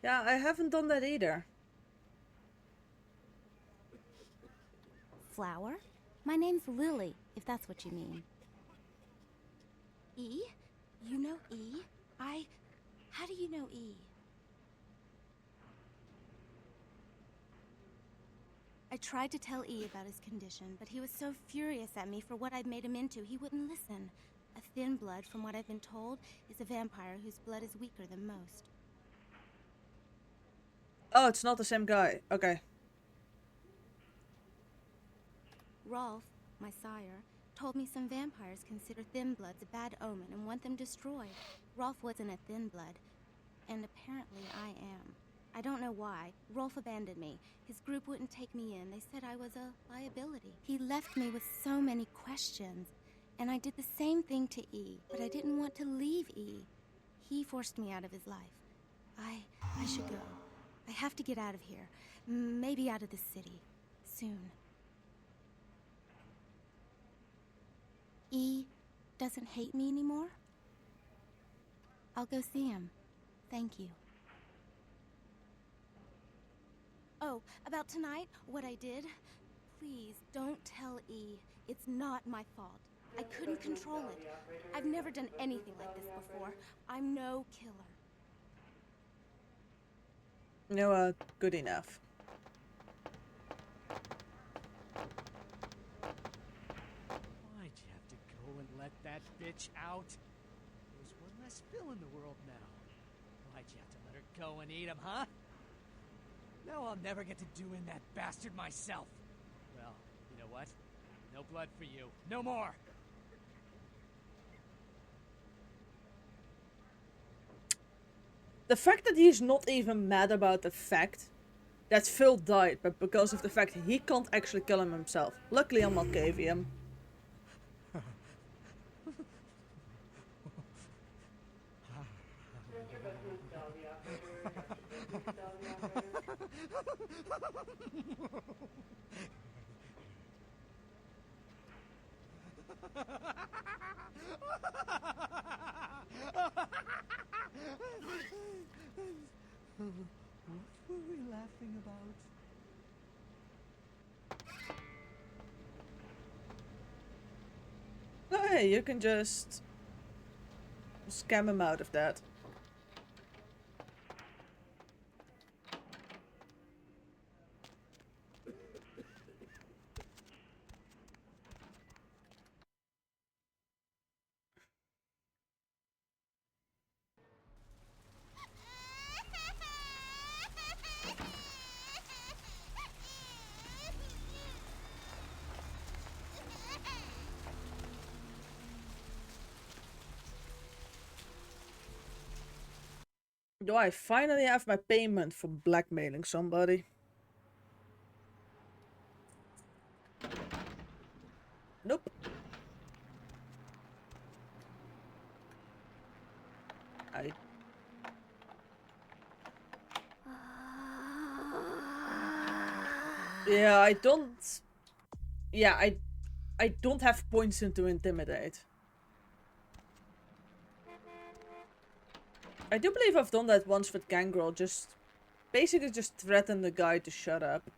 Yeah, I haven't done that either. Flower? My name's Lily, if that's what you mean. E? You know E? How do you know E? I tried to tell E about his condition, but he was so furious at me for what I'd made him into, he wouldn't listen. A thin blood, from what I've been told, is a vampire whose blood is weaker than most. Oh, it's not the same guy. Okay. Rolf, my sire, told me some vampires consider thin bloods a bad omen and want them destroyed. Rolf wasn't a thin blood, and apparently I am. I don't know why. Rolf abandoned me. His group wouldn't take me in. They said I was a liability. He left me with so many questions, and I did the same thing to E, but I didn't want to leave E. He forced me out of his life. I should go. I have to get out of here. Maybe out of the city. Soon. E doesn't hate me anymore? I'll go see him. Thank you. Oh, about tonight, what I did? Please, don't tell E. It's not my fault. I couldn't control it. I've never done anything like this before. I'm no killer. No, good enough. that bitch out. There's one less Bill in the world now. Why'd you have to let her go and eat him, huh? Now I'll never get to do in that bastard myself. Well, you know what? No blood for you. No more! The fact that he's not even mad about the fact that Phil died, but because of the fact he can't actually kill him himself. Luckily I'm Malkavian. What were we laughing about? Oh, hey, you can just scam him out of that. Do I finally have my payment for blackmailing somebody? Nope. Yeah, I don't... Yeah, I don't have points into intimidate. I do believe I've done that once with Gangrel, basically just threaten the guy to shut up.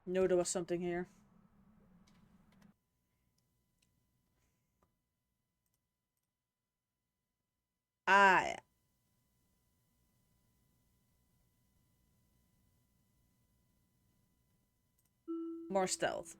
No, there was something here. Ah, yeah. More stealth.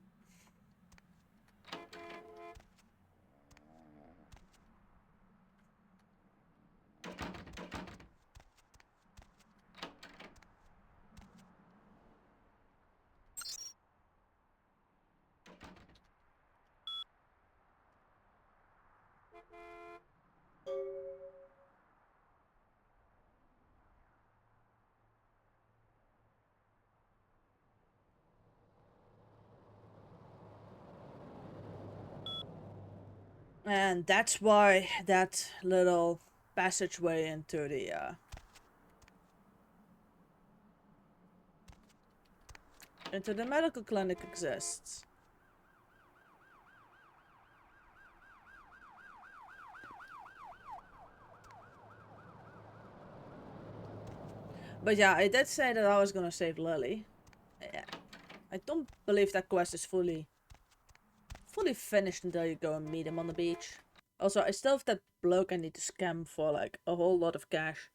And that's why that little passageway into the medical clinic exists. But yeah, I did say that I was gonna save Lily. Yeah. I don't believe that quest is fully finished until you go and meet him on the beach. Also, I still have that bloke I need to scam for like a whole lot of cash.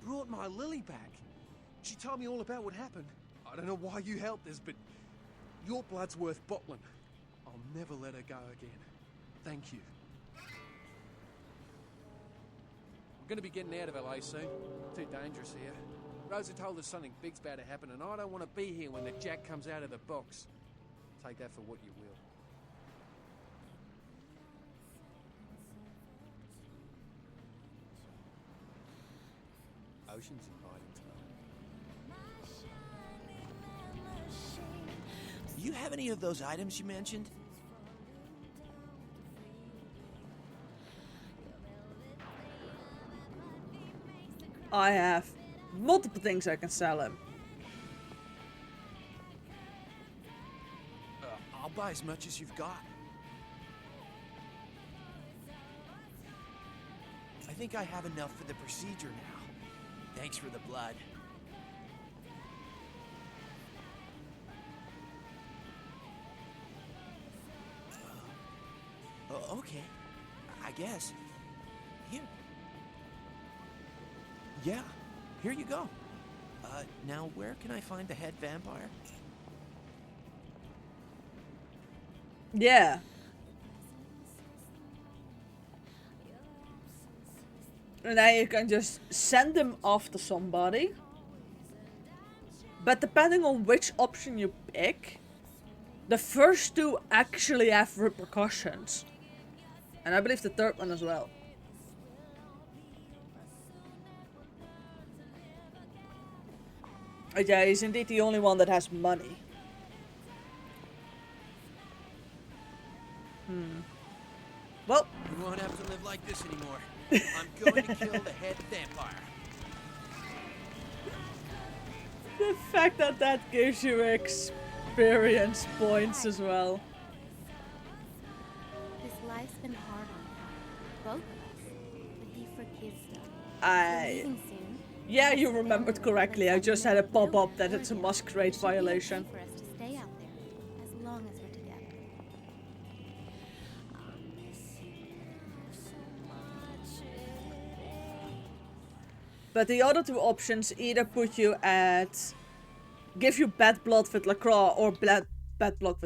Brought my Lily back. She told me all about what happened. I don't know why you helped us, but your blood's worth bottling. I'll never let her go again. Thank you. We're gonna be getting out of LA soon. Too dangerous here. Rosa told us something big's about to happen, and I don't want to be here when the jack comes out of the box. Take that for what you will. Ocean's inviting tonight. Do you have any of those items you mentioned? I have multiple things I can sell him. I'll buy as much as you've got. I think I have enough for the procedure now. Thanks for the blood. Okay. I guess. Here. Yeah, here you go. Now where can I find the head vampire? Yeah. And then you can just send him off to somebody. But depending on which option you pick, the first two actually have repercussions. And I believe the third one as well. Yeah, he's indeed the only one that has money. Well, you won't have to live like this anymore. I'm going to kill the head vampire. The fact that that gives you experience points as well. This life's been hard on him, both of us, but he forgives them. I... Leaving soon. Yeah, you remembered correctly. I just had a pop-up that it's a masquerade violation. For us to stay out there, as long as we're together. But the other two options either put you at... give you bad blood with LaCroix or bad blood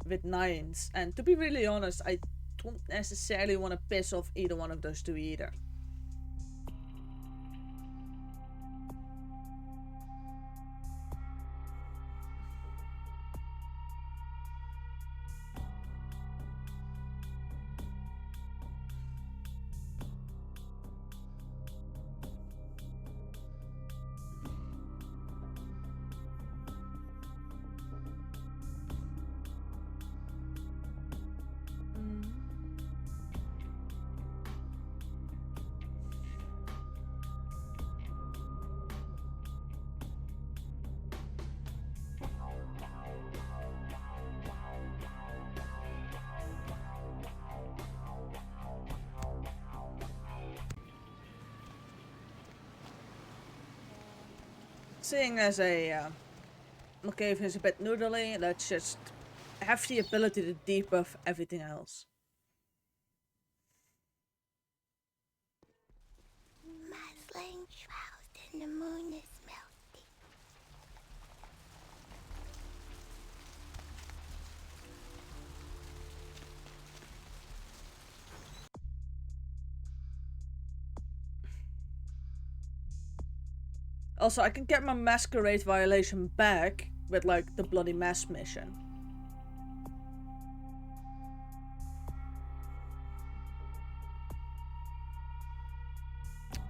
with nines. And to be really honest, I don't necessarily want to piss off either one of those two either. Seeing as a cave is a bit noodly, let's just have the ability to debuff everything else. Muslin shrouded in the moon is melting. Also, I can get my masquerade violation back with like the bloody mass mission.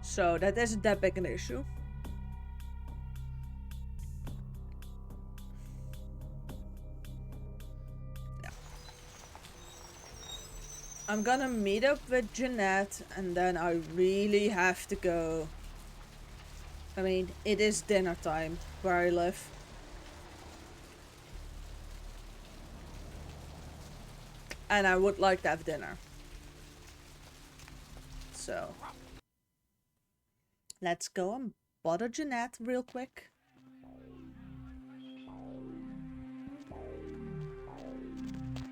So that isn't that big an issue. Yeah. I'm gonna meet up with Jeanette and then I really have to go. I mean, it is dinner time where I live. And I would like to have dinner. So. Let's go and bother Jeanette real quick.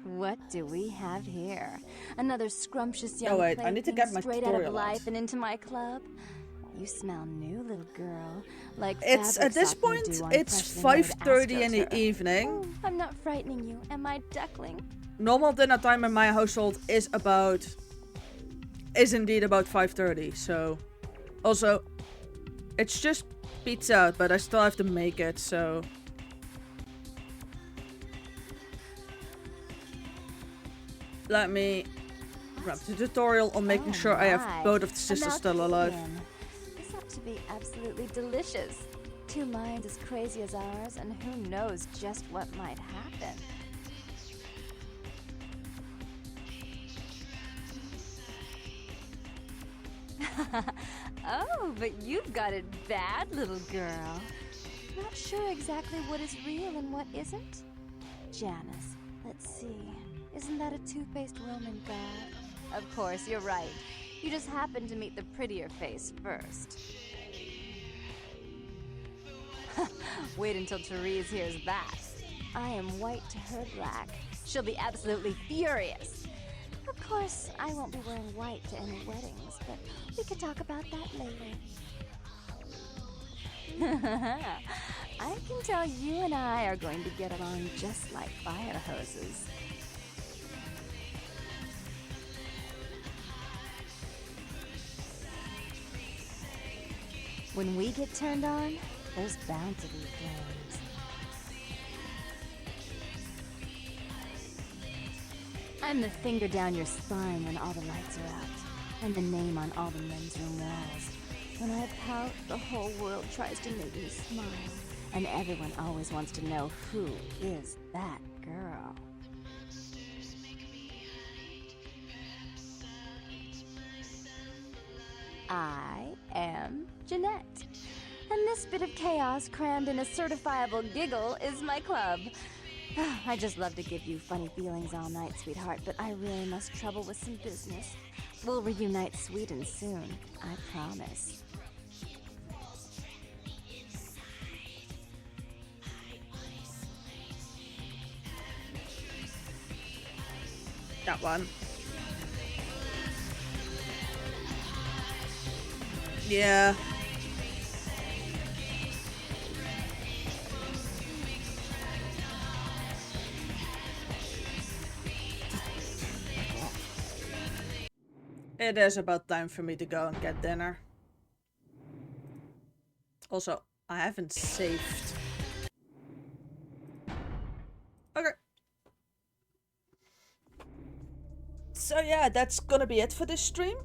What do we have here? Another scrumptious young wait, I need to get my straight out tutorial of life out. and into my club. You smell new, little girl. Like It's at this point it's 5:30 in the evening. Oh, I'm not frightening you, am I, duckling? Normal dinner time in my household is indeed about 5:30. So also it's just pizza, but I still have to make it, so let me grab the tutorial on making sure I have both of the sisters still alive. This ought to be absolutely delicious. Two minds as crazy as ours, and who knows just what might happen. Oh, but you've got it bad, little girl. Not sure exactly what is real and what isn't? Janice, let's see. Isn't that a two-faced Roman god? Of course, you're right. You just happened to meet the prettier face first. Wait until Therese hears that. I am white to her black. She'll be absolutely furious. Of course, I won't be wearing white to any weddings, but we could talk about that later. I can tell you and I are going to get along just like fire hoses. When we get turned on, there's bound to be flames. I'm the finger down your spine when all the lights are out. I'm the name on all the men's room walls. When I pout, the whole world tries to make me smile. And everyone always wants to know who is that girl. I am Jeanette. And this bit of chaos crammed in a certifiable giggle is my club. I just love to give you funny feelings all night, sweetheart, but I really must trouble with some business. We'll reunite sweet and soon, I promise. That one. Yeah. It is about time for me to go and get dinner. Also, I haven't saved. Okay. So yeah, that's gonna be it for this stream.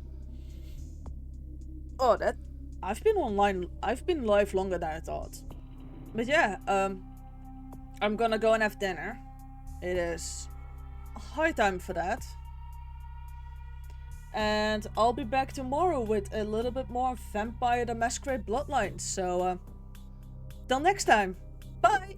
Oh, I've been live longer than I thought. But yeah, I'm gonna go and have dinner. It is high time for that. And I'll be back tomorrow with a little bit more Vampire the Masquerade Bloodlines. So, till next time. Bye!